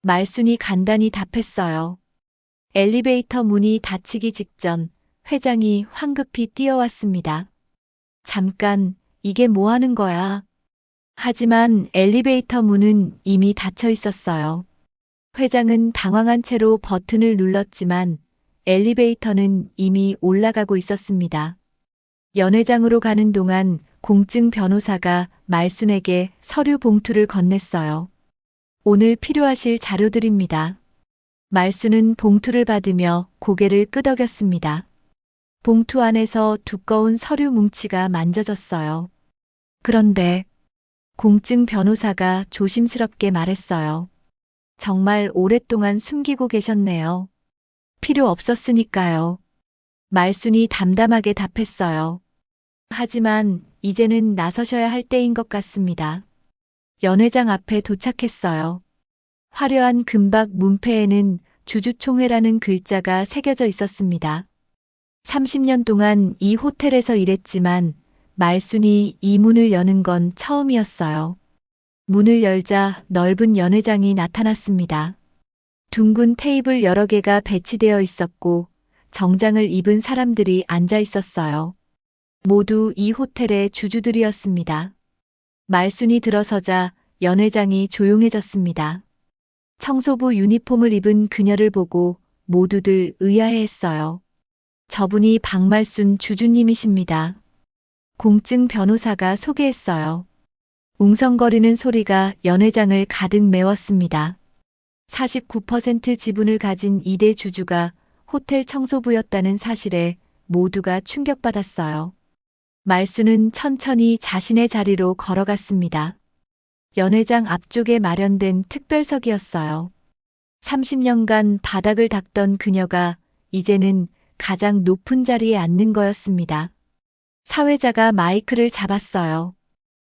말순이 간단히 답했어요. 엘리베이터 문이 닫히기 직전 회장이 황급히 뛰어왔습니다. 잠깐, 이게 뭐 하는 거야? 하지만 엘리베이터 문은 이미 닫혀 있었어요. 회장은 당황한 채로 버튼을 눌렀지만 엘리베이터는 이미 올라가고 있었습니다. 연회장으로 가는 동안 공증 변호사가 말순에게 서류 봉투를 건넸어요. 오늘 필요하실 자료들입니다. 말순은 봉투를 받으며 고개를 끄덕였습니다. 봉투 안에서 두꺼운 서류 뭉치가 만져졌어요. 그런데 공증 변호사가 조심스럽게 말했어요. 정말 오랫동안 숨기고 계셨네요. 필요 없었으니까요. 말순이 담담하게 답했어요. 하지만 이제는 나서셔야 할 때인 것 같습니다. 연회장 앞에 도착했어요. 화려한 금박 문패에는 주주총회라는 글자가 새겨져 있었습니다. 30년 동안 이 호텔에서 일했지만 말순이 이 문을 여는 건 처음이었어요. 문을 열자 넓은 연회장이 나타났습니다. 둥근 테이블 여러 개가 배치되어 있었고 정장을 입은 사람들이 앉아 있었어요. 모두 이 호텔의 주주들이었습니다. 말순이 들어서자 연회장이 조용해졌습니다. 청소부 유니폼을 입은 그녀를 보고 모두들 의아해했어요. 저분이 박말순 주주님이십니다. 공증 변호사가 소개했어요. 웅성거리는 소리가 연회장을 가득 메웠습니다. 49% 지분을 가진 2대 주주가 호텔 청소부였다는 사실에 모두가 충격받았어요. 말순은 천천히 자신의 자리로 걸어갔습니다. 연회장 앞쪽에 마련된 특별석이었어요. 30년간 바닥을 닦던 그녀가 이제는 가장 높은 자리에 앉는 거였습니다. 사회자가 마이크를 잡았어요.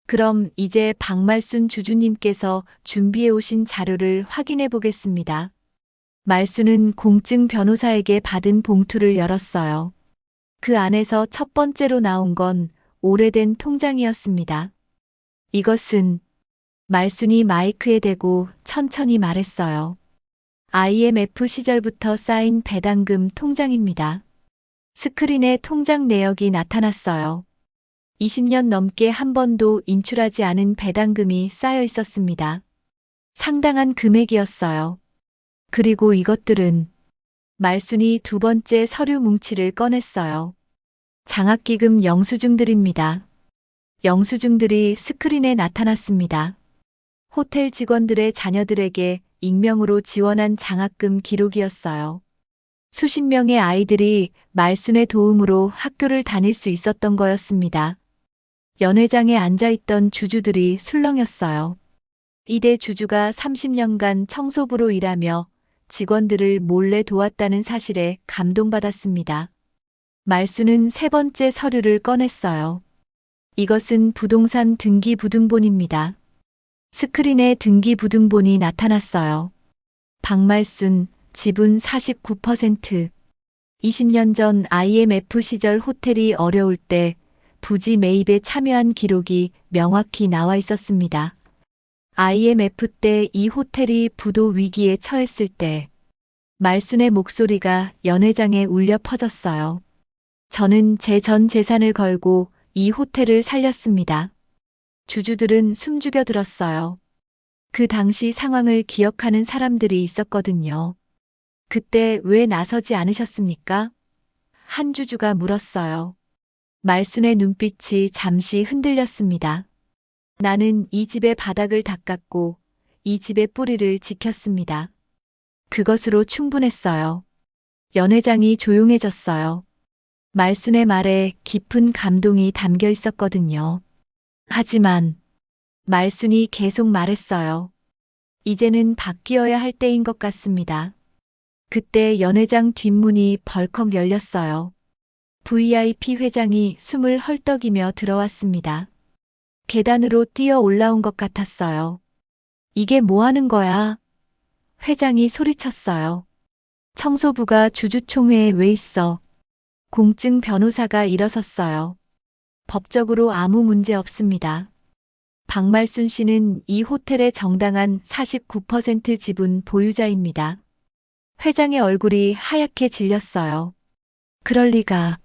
그럼 이제 박말순 주주님께서 준비해 오신 자료를 확인해 보겠습니다. 말순은 공증 변호사에게 받은 봉투를 열었어요. 그 안에서 첫 번째로 나온 건 오래된 통장이었습니다. 이것은 말순이 마이크에 대고 천천히 말했어요. IMF 시절부터 쌓인 배당금 통장입니다. 스크린에 통장 내역이 나타났어요. 20년 넘게 한 번도 인출하지 않은 배당금이 쌓여 있었습니다. 상당한 금액이었어요. 그리고 이것들은 말순이 두 번째 서류 뭉치를 꺼냈어요. 장학기금 영수증들입니다. 영수증들이 스크린에 나타났습니다. 호텔 직원들의 자녀들에게 익명으로 지원한 장학금 기록이었어요. 수십 명의 아이들이 말순의 도움으로 학교를 다닐 수 있었던 거였습니다. 연회장에 앉아있던 주주들이 술렁였어요. 이대 주주가 30년간 청소부로 일하며 직원들을 몰래 도왔다는 사실에 감동받았습니다. 말순은 세 번째 서류를 꺼냈어요. 이것은 부동산 등기부등본입니다. 스크린에 등기부등본이 나타났어요. 박말순, 지분 49%. 20년 전 IMF 시절 호텔이 어려울 때 부지 매입에 참여한 기록이 명확히 나와 있었습니다. IMF 때 이 호텔이 부도 위기에 처했을 때 말순의 목소리가 연회장에 울려 퍼졌어요. 저는 제 전 재산을 걸고 이 호텔을 살렸습니다. 주주들은 숨죽여 들었어요. 그 당시 상황을 기억하는 사람들이 있었거든요. 그때 왜 나서지 않으셨습니까? 한 주주가 물었어요. 말순의 눈빛이 잠시 흔들렸습니다. 나는 이 집의 바닥을 닦았고 이 집의 뿌리를 지켰습니다. 그것으로 충분했어요. 연 회장이 조용해졌어요. 말순의 말에 깊은 감동이 담겨 있었거든요. 하지만 말순이 계속 말했어요. 이제는 바뀌어야 할 때인 것 같습니다. 그때 연 회장 뒷문이 벌컥 열렸어요. VIP 회장이 숨을 헐떡이며 들어왔습니다. 계단으로 뛰어 올라온 것 같았어요. 이게 뭐 하는 거야? 회장이 소리쳤어요. 청소부가 주주총회에 왜 있어? 공증 변호사가 일어섰어요. 법적으로 아무 문제 없습니다. 박말순 씨는 이 호텔의 정당한 49% 지분 보유자입니다. 회장의 얼굴이 하얗게 질렸어요. 그럴 리가.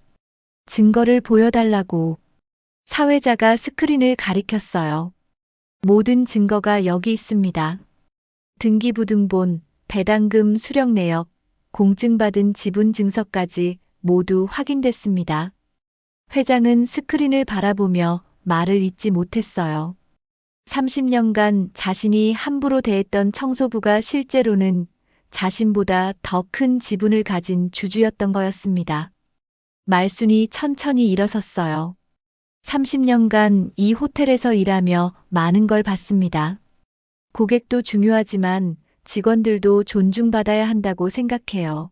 증거를 보여달라고. 사회자가 스크린을 가리켰어요. 모든 증거가 여기 있습니다. 등기부등본, 배당금 수령 내역, 공증받은 지분 증서까지 모두 확인됐습니다. 회장은 스크린을 바라보며 말을 잇지 못했어요. 30년간 자신이 함부로 대했던 청소부가 실제로는 자신보다 더 큰 지분을 가진 주주였던 거였습니다. 말순이 천천히 일어섰어요. 30년간 이 호텔에서 일하며 많은 걸 봤습니다. 고객도 중요하지만 직원들도 존중받아야 한다고 생각해요.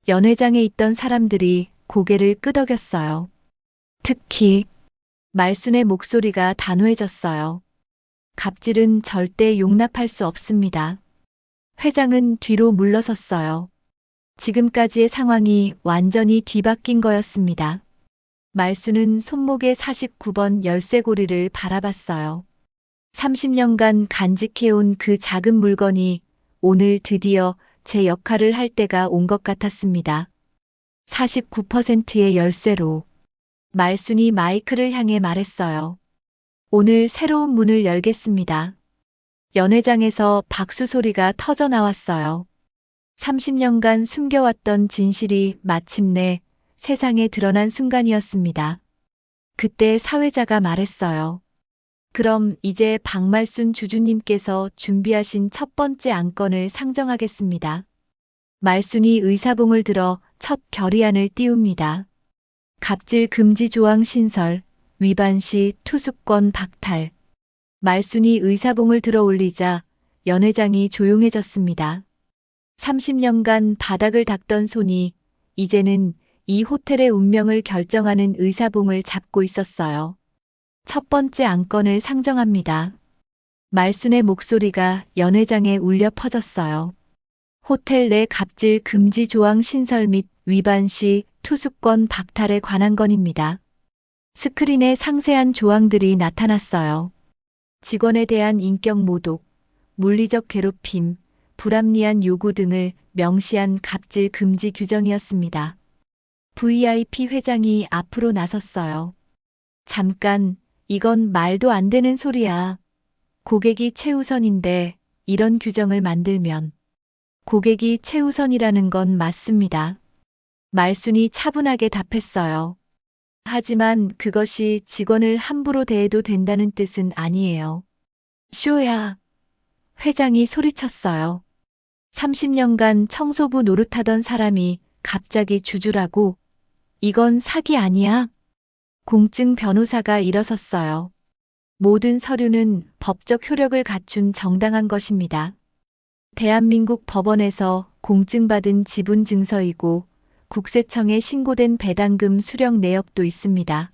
연 회장에 있던 사람들이 고개를 끄덕였어요. 특히 말순의 목소리가 단호해졌어요. 갑질은 절대 용납할 수 없습니다. 회장은 뒤로 물러섰어요. 지금까지의 상황이 완전히 뒤바뀐 거였습니다. 말순은 손목의 49번 열쇠고리를 바라봤어요. 30년간 간직해온 그 작은 물건이 오늘 드디어 제 역할을 할 때가 온 것 같았습니다. 49%의 열쇠로 말순이 마이크를 향해 말했어요. 오늘 새로운 문을 열겠습니다. 연 회장에서 박수 소리가 터져 나왔어요. 30년간 숨겨왔던 진실이 마침내 세상에 드러난 순간이었습니다. 그때 사회자가 말했어요. 그럼 이제 박말순 주주님께서 준비하신 첫 번째 안건을 상정하겠습니다. 말순이 의사봉을 들어 첫 결의안을 띄웁니다. 갑질 금지 조항 신설, 위반 시 투숙권 박탈. 말순이 의사봉을 들어 올리자 연 회장이 조용해졌습니다. 30년간 바닥을 닦던 손이 이제는 이 호텔의 운명을 결정하는 의사봉을 잡고 있었어요. 첫 번째 안건을 상정합니다. 말순의 목소리가 연 회장에 울려 퍼졌어요. 호텔 내 갑질 금지 조항 신설 및 위반 시 투숙권 박탈에 관한 건입니다. 스크린에 상세한 조항들이 나타났어요. 직원에 대한 인격 모독, 물리적 괴롭힘, 불합리한 요구 등을 명시한 갑질 금지 규정이었습니다. VIP 회장이 앞으로 나섰어요. 잠깐, 이건 말도 안 되는 소리야. 고객이 최우선인데 이런 규정을 만들면 고객이 최우선이라는 건 맞습니다. 말순이 차분하게 답했어요. 하지만 그것이 직원을 함부로 대해도 된다는 뜻은 아니에요. 쇼야. 회장이 소리쳤어요. 30년간 청소부 노릇하던 사람이 갑자기 주주라고? 이건 사기 아니야? 공증 변호사가 일어섰어요. 모든 서류는 법적 효력을 갖춘 정당한 것입니다. 대한민국 법원에서 공증받은 지분 증서이고 국세청에 신고된 배당금 수령 내역도 있습니다.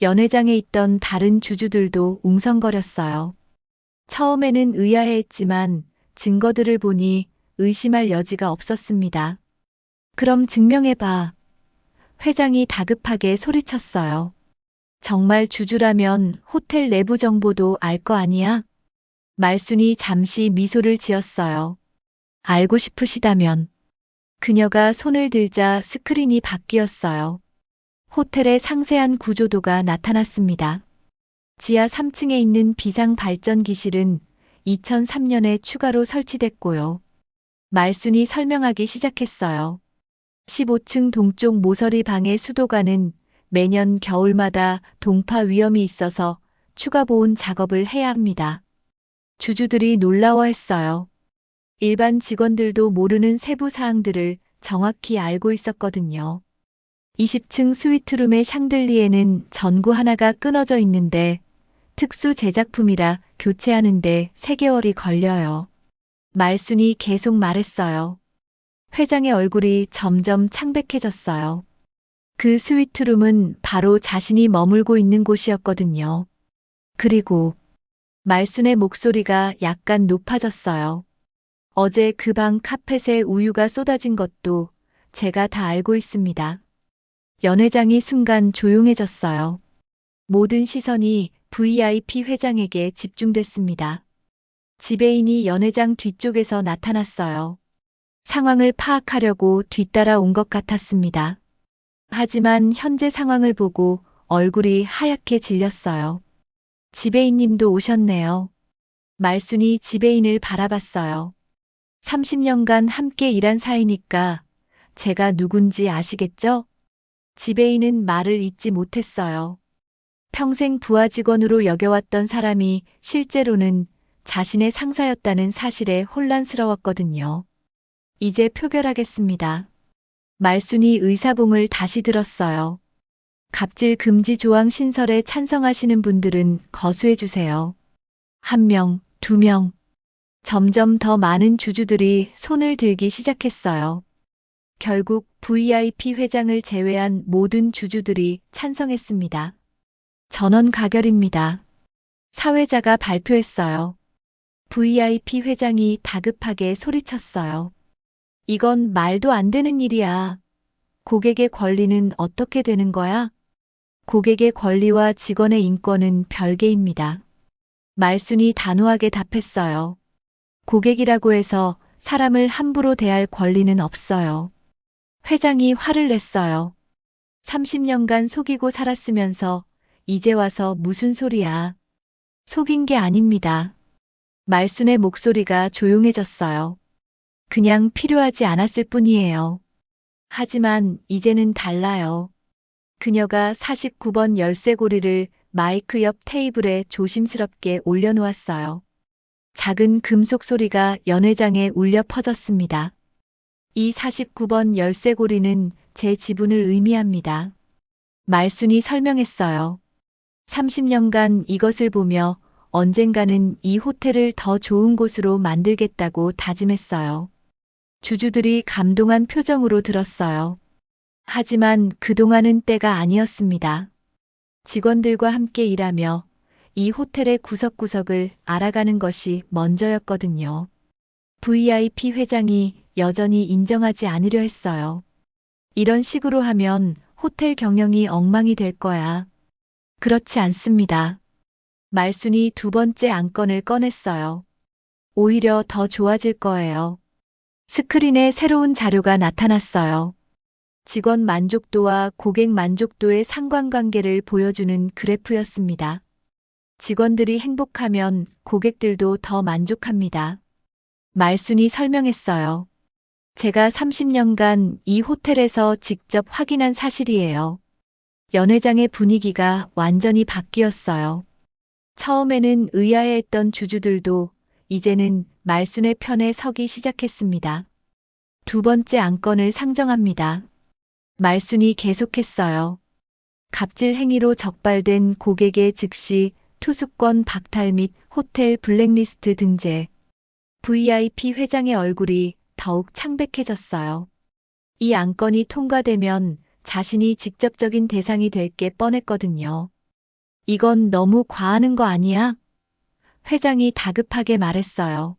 연 회장에 있던 다른 주주들도 웅성거렸어요. 처음에는 의아해했지만 증거들을 보니 의심할 여지가 없었습니다. 그럼 증명해봐. 회장이 다급하게 소리쳤어요. 정말 주주라면 호텔 내부 정보도 알 거 아니야? 말순이 잠시 미소를 지었어요. 알고 싶으시다면. 그녀가 손을 들자 스크린이 바뀌었어요. 호텔의 상세한 구조도가 나타났습니다. 지하 3층에 있는 비상 발전기실은 2003년에 추가로 설치됐고요. 말순이 설명하기 시작했어요. 15층 동쪽 모서리 방의 수도관은 매년 겨울마다 동파 위험이 있어서 추가 보온 작업을 해야 합니다. 주주들이 놀라워했어요. 일반 직원들도 모르는 세부 사항들을 정확히 알고 있었거든요. 20층 스위트룸의 샹들리에는 전구 하나가 끊어져 있는데 특수 제작품이라 교체하는데 3개월이 걸려요. 말순이 계속 말했어요. 회장의 얼굴이 점점 창백해졌어요. 그 스위트룸은 바로 자신이 머물고 있는 곳이었거든요. 그리고 말순의 목소리가 약간 높아졌어요. 어제 그 방 카펫에 우유가 쏟아진 것도 제가 다 알고 있습니다. 연 회장이 순간 조용해졌어요. 모든 시선이 VIP 회장에게 집중됐습니다. 지배인이 연 회장 뒤쪽에서 나타났어요. 상황을 파악하려고 뒤따라 온 것 같았습니다. 하지만 현재 상황을 보고 얼굴이 하얗게 질렸어요. 지배인님도 오셨네요. 말순이 지배인을 바라봤어요. 30년간 함께 일한 사이니까 제가 누군지 아시겠죠? 지배인은 말을 잇지 못했어요. 평생 부하 직원으로 여겨왔던 사람이 실제로는 자신의 상사였다는 사실에 혼란스러웠거든요. 이제 표결하겠습니다. 말순이 의사봉을 다시 들었어요. 갑질 금지 조항 신설에 찬성하시는 분들은 거수해 주세요. 1명, 2명. 점점 더 많은 주주들이 손을 들기 시작했어요. 결국 VIP 회장을 제외한 모든 주주들이 찬성했습니다. 전원 가결입니다. 사회자가 발표했어요. VIP 회장이 다급하게 소리쳤어요. 이건 말도 안 되는 일이야. 고객의 권리는 어떻게 되는 거야? 고객의 권리와 직원의 인권은 별개입니다. 말순이 단호하게 답했어요. 고객이라고 해서 사람을 함부로 대할 권리는 없어요. 회장이 화를 냈어요. 30년간 속이고 살았으면서 이제 와서 무슨 소리야. 속인 게 아닙니다. 말순의 목소리가 조용해졌어요. 그냥 필요하지 않았을 뿐이에요. 하지만 이제는 달라요. 그녀가 49번 열쇠고리를 마이크 옆 테이블에 조심스럽게 올려놓았어요. 작은 금속 소리가 연 회장에 울려 퍼졌습니다. 이 49번 열쇠고리는 제 지분을 의미합니다. 말순이 설명했어요. 30년간 이것을 보며 언젠가는 이 호텔을 더 좋은 곳으로 만들겠다고 다짐했어요. 주주들이 감동한 표정으로 들었어요. 하지만 그동안은 때가 아니었습니다. 직원들과 함께 일하며 이 호텔의 구석구석을 알아가는 것이 먼저였거든요. VIP 회장이 여전히 인정하지 않으려 했어요. 이런 식으로 하면 호텔 경영이 엉망이 될 거야. 그렇지 않습니다. 말순이 2번째 안건을 꺼냈어요. 오히려 더 좋아질 거예요. 스크린에 새로운 자료가 나타났어요. 직원 만족도와 고객 만족도의 상관관계를 보여주는 그래프였습니다. 직원들이 행복하면 고객들도 더 만족합니다. 말순이 설명했어요. 제가 30년간 이 호텔에서 직접 확인한 사실이에요. 연 회장의 분위기가 완전히 바뀌었어요. 처음에는 의아해했던 주주들도 이제는 말순의 편에 서기 시작했습니다. 2번째 안건을 상정합니다. 말순이 계속했어요. 갑질 행위로 적발된 고객의 즉시 투숙권 박탈 및 호텔 블랙리스트 등재. VIP 회장의 얼굴이 더욱 창백해졌어요. 이 안건이 통과되면 자신이 직접적인 대상이 될 게 뻔했거든요. 이건 너무 과하는 거 아니야? 회장이 다급하게 말했어요.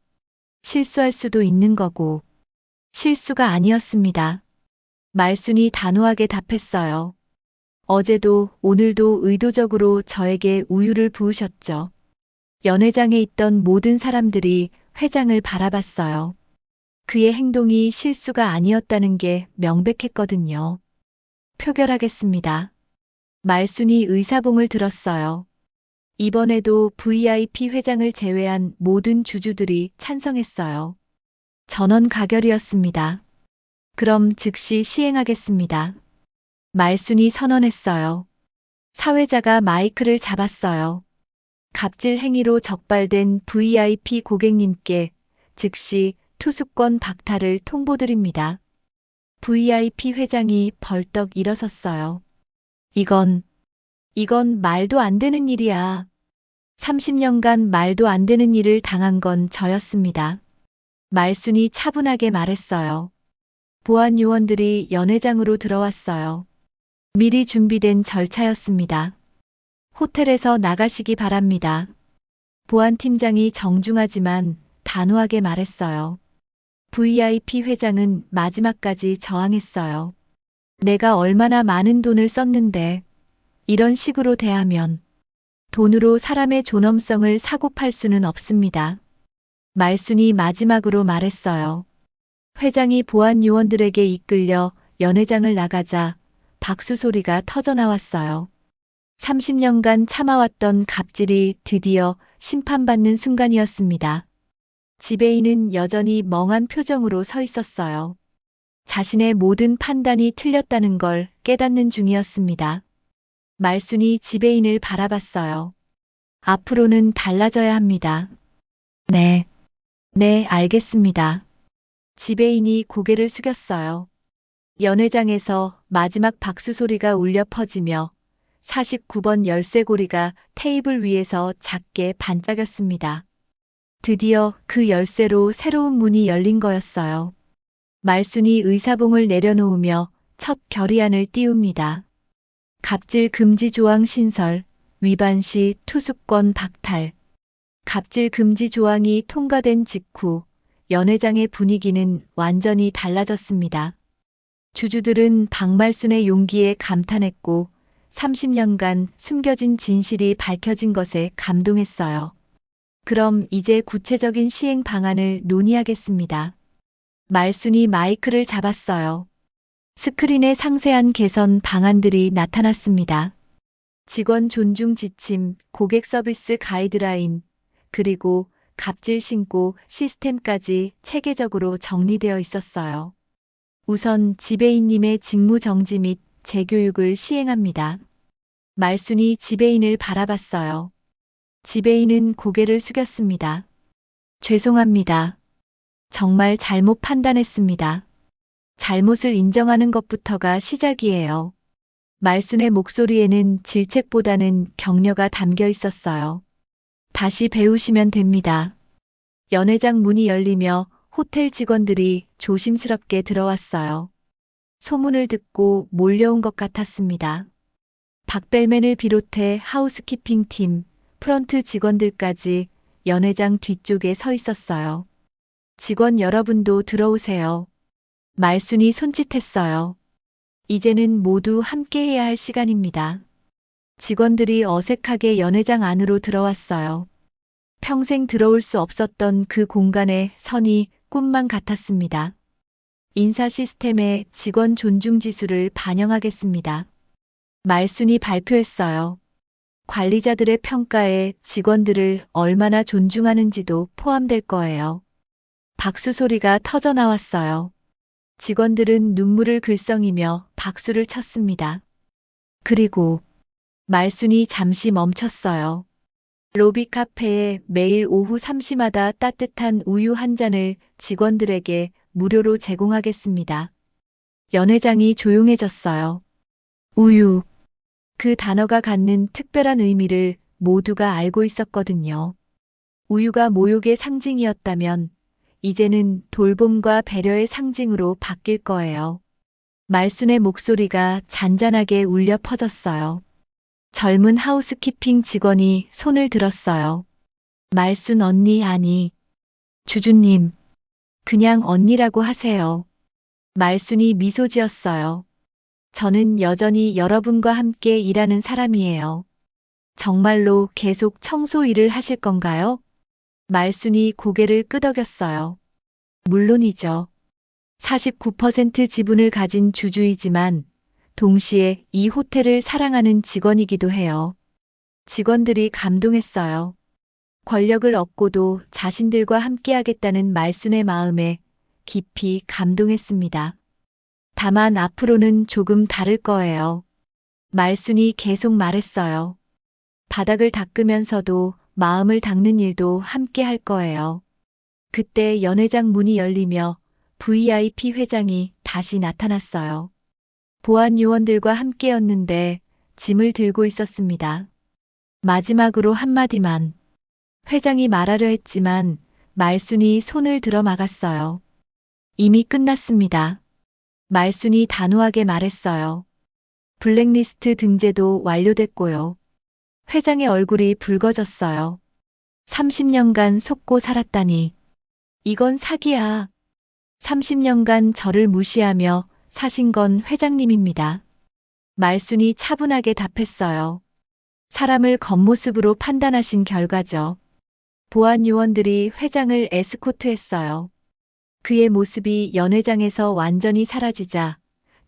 실수할 수도 있는 거고. 실수가 아니었습니다. 말순이 단호하게 답했어요. 어제도 오늘도 의도적으로 저에게 우유를 부으셨죠. 연 회장에 있던 모든 사람들이 회장을 바라봤어요. 그의 행동이 실수가 아니었다는 게 명백했거든요. 표결하겠습니다. 말순이 의사봉을 들었어요. 이번에도 VIP 회장을 제외한 모든 주주들이 찬성했어요. 전원 가결이었습니다. 그럼 즉시 시행하겠습니다. 말순이 선언했어요. 사회자가 마이크를 잡았어요. 갑질 행위로 적발된 VIP 고객님께 즉시 투수권 박탈을 통보드립니다. VIP 회장이 벌떡 일어섰어요. 이건 말도 안 되는 일이야. 30년간 말도 안 되는 일을 당한 건 저였습니다. 말순이 차분하게 말했어요. 보안 요원들이 연회장으로 들어왔어요. 미리 준비된 절차였습니다. 호텔에서 나가시기 바랍니다. 보안팀장이 정중하지만 단호하게 말했어요. VIP 회장은 마지막까지 저항했어요. 내가 얼마나 많은 돈을 썼는데 이런 식으로 대하면 돈으로 사람의 존엄성을 사고팔 수는 없습니다. 말순이 마지막으로 말했어요. 회장이 보안 요원들에게 이끌려 연회장을 나가자 박수 소리가 터져나왔어요. 30년간 참아왔던 갑질이 드디어 심판받는 순간이었습니다. 지배인은 여전히 멍한 표정으로 서 있었어요. 자신의 모든 판단이 틀렸다는 걸 깨닫는 중이었습니다. 말순이 지배인을 바라봤어요. 앞으로는 달라져야 합니다. 네, 알겠습니다. 지배인이 고개를 숙였어요. 연회장에서 마지막 박수 소리가 울려 퍼지며 49번 열쇠고리가 테이블 위에서 작게 반짝였습니다. 드디어 그 열쇠로 새로운 문이 열린 거였어요. 말순이 의사봉을 내려놓으며 첫 결의안을 띄웁니다. 갑질 금지 조항 신설, 위반 시 투수권 박탈. 갑질 금지 조항이 통과된 직후 연회장의 분위기는 완전히 달라졌습니다. 주주들은 박말순의 용기에 감탄했고 30년간 숨겨진 진실이 밝혀진 것에 감동했어요. 그럼 이제 구체적인 시행 방안을 논의하겠습니다. 말순이 마이크를 잡았어요. 스크린에 상세한 개선 방안들이 나타났습니다. 직원 존중 지침, 고객 서비스 가이드라인, 그리고 갑질 신고 시스템까지 체계적으로 정리되어 있었어요. 우선 지배인님의 직무 정지 및 재교육을 시행합니다. 말순이 지배인을 바라봤어요. 지배인은 고개를 숙였습니다. 죄송합니다. 정말 잘못 판단했습니다. 잘못을 인정하는 것부터가 시작이에요. 말순의 목소리에는 질책보다는 격려가 담겨 있었어요. 다시 배우시면 됩니다. 연회장 문이 열리며 호텔 직원들이 조심스럽게 들어왔어요. 소문을 듣고 몰려온 것 같았습니다. 박벨맨을 비롯해 하우스키핑 팀, 프런트 직원들까지 연회장 뒤쪽에 서 있었어요. 직원 여러분도 들어오세요. 말순이 손짓했어요. 이제는 모두 함께해야 할 시간입니다. 직원들이 어색하게 연회장 안으로 들어왔어요. 평생 들어올 수 없었던 그 공간의 선이 꿈만 같았습니다. 인사 시스템에 직원 존중 지수를 반영하겠습니다. 말순이 발표했어요. 관리자들의 평가에 직원들을 얼마나 존중하는지도 포함될 거예요. 박수 소리가 터져 나왔어요. 직원들은 눈물을 글썽이며 박수를 쳤습니다. 그리고 말순이 잠시 멈췄어요. 로비 카페에 매일 오후 3시마다 따뜻한 우유 한 잔을 직원들에게 무료로 제공하겠습니다. 연회장이 조용해졌어요. 우유. 그 단어가 갖는 특별한 의미를 모두가 알고 있었거든요. 우유가 모욕의 상징이었다면 이제는 돌봄과 배려의 상징으로 바뀔 거예요. 말순의 목소리가 잔잔하게 울려 퍼졌어요. 젊은 하우스키핑 직원이 손을 들었어요. 말순 언니 아니. 주주님. 그냥 언니라고 하세요. 말순이 미소 지었어요. 저는 여전히 여러분과 함께 일하는 사람이에요. 정말로 계속 청소 일을 하실 건가요? 말순이 고개를 끄덕였어요. 물론이죠. 49% 지분을 가진 주주이지만 동시에 이 호텔을 사랑하는 직원이기도 해요. 직원들이 감동했어요. 권력을 얻고도 자신들과 함께하겠다는 말순의 마음에 깊이 감동했습니다. 다만 앞으로는 조금 다를 거예요. 말순이 계속 말했어요. 바닥을 닦으면서도 마음을 닦는 일도 함께 할 거예요. 그때 연회장 문이 열리며 VIP 회장이 다시 나타났어요. 보안 요원들과 함께였는데 짐을 들고 있었습니다. 마지막으로 한마디만. 회장이 말하려 했지만 말순이 손을 들어 막았어요. 이미 끝났습니다. 말순이 단호하게 말했어요. 블랙리스트 등재도 완료됐고요. 회장의 얼굴이 붉어졌어요. 30년간 속고 살았다니. 이건 사기야. 30년간 저를 무시하며 사신 건 회장님입니다. 말순이 차분하게 답했어요. 사람을 겉모습으로 판단하신 결과죠. 보안 요원들이 회장을 에스코트했어요. 그의 모습이 연회장에서 완전히 사라지자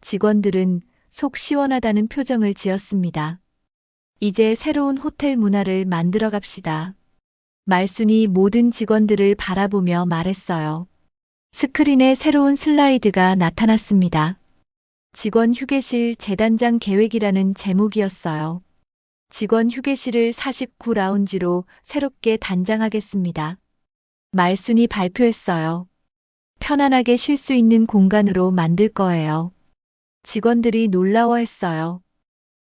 직원들은 속 시원하다는 표정을 지었습니다. 이제 새로운 호텔 문화를 만들어 갑시다. 말순이 모든 직원들을 바라보며 말했어요. 스크린에 새로운 슬라이드가 나타났습니다. 직원 휴게실 재단장 계획이라는 제목이었어요. 직원 휴게실을 49라운지로 새롭게 단장하겠습니다. 말순이 발표했어요. 편안하게 쉴 수 있는 공간으로 만들 거예요. 직원들이 놀라워했어요.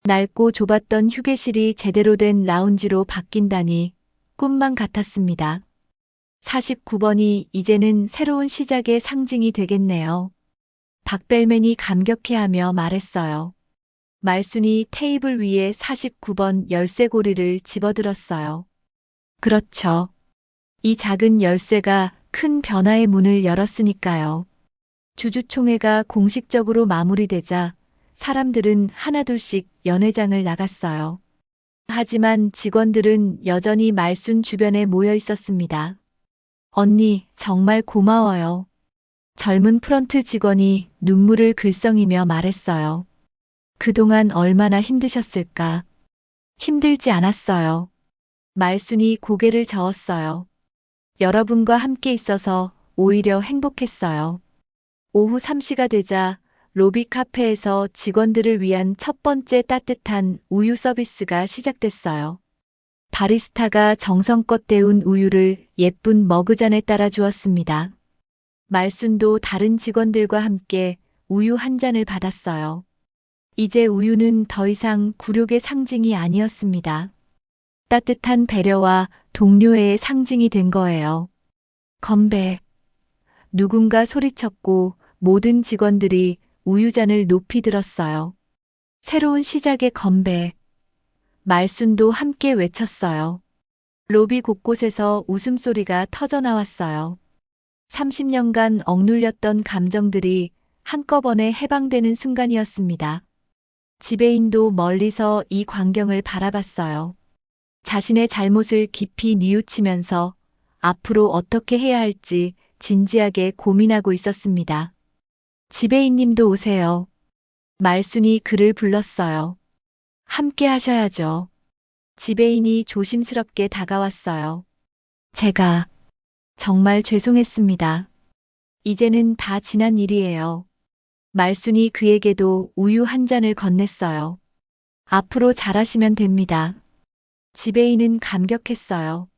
낡고 좁았던 휴게실이 제대로 된 라운지로 바뀐다니 꿈만 같았습니다. 49번이 이제는 새로운 시작의 상징이 되겠네요. 박벨맨이 감격해하며 말했어요. 말순이 테이블 위에 49번 열쇠고리를 집어들었어요. 그렇죠. 이 작은 열쇠가 큰 변화의 문을 열었으니까요. 주주총회가 공식적으로 마무리되자 사람들은 하나둘씩 연회장을 나갔어요. 하지만 직원들은 여전히 말순 주변에 모여 있었습니다. 언니, 정말 고마워요. 젊은 프런트 직원이 눈물을 글썽이며 말했어요. 그동안 얼마나 힘드셨을까? 힘들지 않았어요. 말순이 고개를 저었어요. 여러분과 함께 있어서 오히려 행복했어요. 오후 3시가 되자 로비 카페에서 직원들을 위한 첫 번째 따뜻한 우유 서비스가 시작됐어요. 바리스타가 정성껏 데운 우유를 예쁜 머그잔에 따라 주었습니다. 말순도 다른 직원들과 함께 우유 한 잔을 받았어요. 이제 우유는 더 이상 굴욕의 상징이 아니었습니다. 따뜻한 배려와 동료애의 상징이 된 거예요. 건배. 누군가 소리쳤고 모든 직원들이 우유잔을 높이 들었어요. 새로운 시작의 건배. 말순도 함께 외쳤어요. 로비 곳곳에서 웃음소리가 터져나왔어요. 30년간 억눌렸던 감정들이 한꺼번에 해방되는 순간이었습니다. 지배인도 멀리서 이 광경을 바라봤어요. 자신의 잘못을 깊이 뉘우치면서 앞으로 어떻게 해야 할지 진지하게 고민하고 있었습니다. 지배인님도 오세요. 말순이 그를 불렀어요. 함께 하셔야죠. 지배인이 조심스럽게 다가왔어요. 제가 정말 죄송했습니다. 이제는 다 지난 일이에요. 말순이 그에게도 우유 한 잔을 건넸어요. 앞으로 잘하시면 됩니다. 지배인은 감격했어요.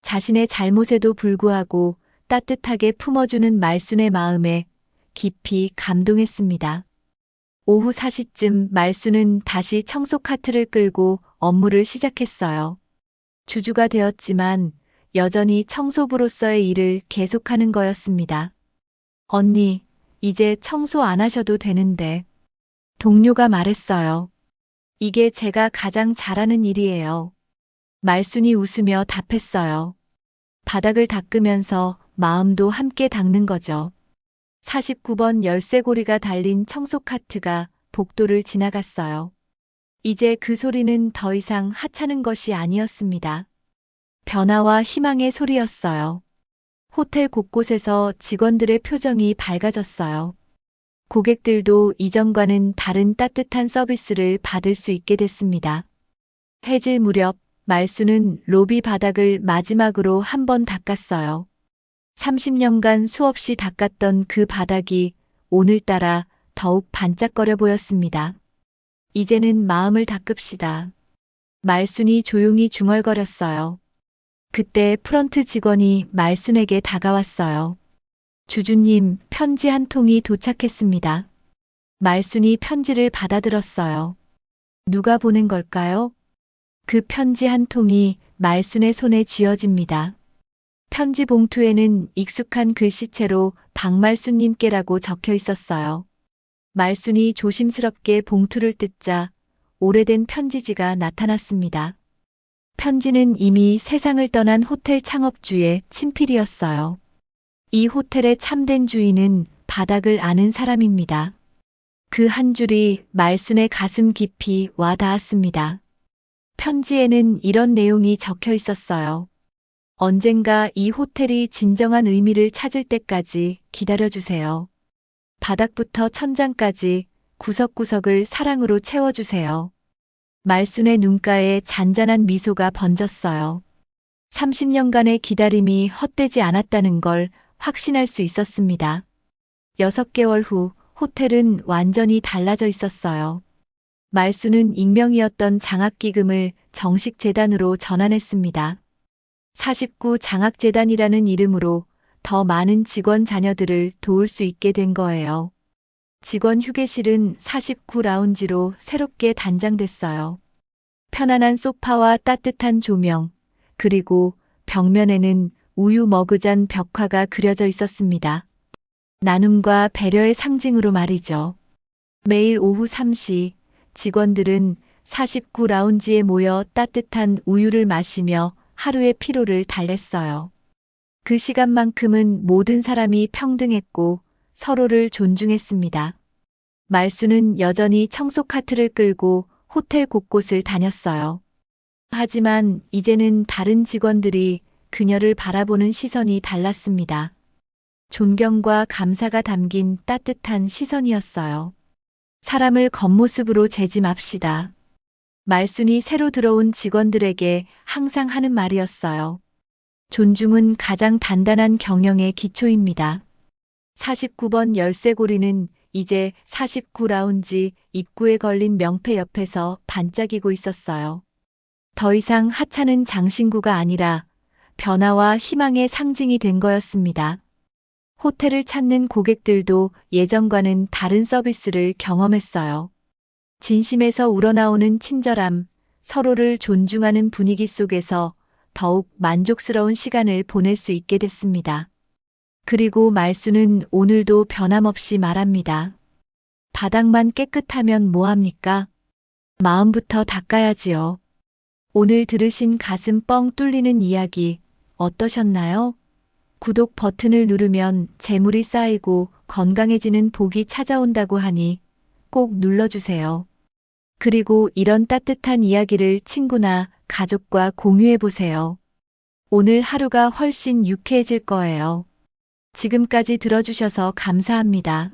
자신의 잘못에도 불구하고 따뜻하게 품어주는 말순의 마음에 깊이 감동했습니다. 오후 4시쯤 말순은 다시 청소 카트를 끌고 업무를 시작했어요. 주주가 되었지만 여전히 청소부로서의 일을 계속하는 거였습니다. 언니, 이제 청소 안 하셔도 되는데. 동료가 말했어요. 이게 제가 가장 잘하는 일이에요. 말순이 웃으며 답했어요. 바닥을 닦으면서 마음도 함께 닦는 거죠. 49번 열쇠고리가 달린 청소 카트가 복도를 지나갔어요. 이제 그 소리는 더 이상 하찮은 것이 아니었습니다. 변화와 희망의 소리였어요. 호텔 곳곳에서 직원들의 표정이 밝아졌어요. 고객들도 이전과는 다른 따뜻한 서비스를 받을 수 있게 됐습니다. 해질 무렵 말수는 로비 바닥을 마지막으로 한 번 닦았어요. 30년간 수없이 닦았던 그 바닥이 오늘따라 더욱 반짝거려 보였습니다. 이제는 마음을 닦읍시다. 말순이 조용히 중얼거렸어요. 그때 프런트 직원이 말순에게 다가왔어요. 주주님, 편지 한 통이 도착했습니다. 말순이 편지를 받아들었어요. 누가 보낸 걸까요? 그 편지 한 통이 말순의 손에 쥐어집니다. 편지 봉투에는 익숙한 글씨체로 박말순님께라고 적혀 있었어요. 말순이 조심스럽게 봉투를 뜯자 오래된 편지지가 나타났습니다. 편지는 이미 세상을 떠난 호텔 창업주의 친필이었어요. 이 호텔의 참된 주인은 바닥을 아는 사람입니다. 그 한 줄이 말순의 가슴 깊이 와 닿았습니다. 편지에는 이런 내용이 적혀 있었어요. 언젠가 이 호텔이 진정한 의미를 찾을 때까지 기다려주세요. 바닥부터 천장까지 구석구석을 사랑으로 채워주세요. 말순의 눈가에 잔잔한 미소가 번졌어요. 30년간의 기다림이 헛되지 않았다는 걸 확신할 수 있었습니다. 6개월 후 호텔은 완전히 달라져 있었어요. 말순은 익명이었던 장학기금을 정식 재단으로 전환했습니다. 49 장학재단이라는 이름으로 더 많은 직원 자녀들을 도울 수 있게 된 거예요. 직원 휴게실은 49 라운지로 새롭게 단장됐어요. 편안한 소파와 따뜻한 조명, 그리고 벽면에는 우유 머그잔 벽화가 그려져 있었습니다. 나눔과 배려의 상징으로 말이죠. 매일 오후 3시 직원들은 49 라운지에 모여 따뜻한 우유를 마시며 하루의 피로를 달랬어요. 그 시간만큼은 모든 사람이 평등했고 서로를 존중했습니다. 말수는 여전히 청소 카트를 끌고 호텔 곳곳을 다녔어요. 하지만 이제는 다른 직원들이 그녀를 바라보는 시선이 달랐습니다. 존경과 감사가 담긴 따뜻한 시선이었어요. 사람을 겉모습으로 재지 맙시다. 말순이 새로 들어온 직원들에게 항상 하는 말이었어요. 존중은 가장 단단한 경영의 기초입니다. 49번 열쇠고리는 이제 49 라운지 입구에 걸린 명패 옆에서 반짝이고 있었어요. 더 이상 하찮은 장신구가 아니라 변화와 희망의 상징이 된 거였습니다. 호텔을 찾는 고객들도 예전과는 다른 서비스를 경험했어요. 진심에서 우러나오는 친절함, 서로를 존중하는 분위기 속에서 더욱 만족스러운 시간을 보낼 수 있게 됐습니다. 그리고 말수는 오늘도 변함없이 말합니다. 바닥만 깨끗하면 뭐합니까? 마음부터 닦아야지요. 오늘 들으신 가슴 뻥 뚫리는 이야기 어떠셨나요? 구독 버튼을 누르면 재물이 쌓이고 건강해지는 복이 찾아온다고 하니 꼭 눌러주세요. 그리고 이런 따뜻한 이야기를 친구나 가족과 공유해보세요. 오늘 하루가 훨씬 유쾌해질 거예요. 지금까지 들어주셔서 감사합니다.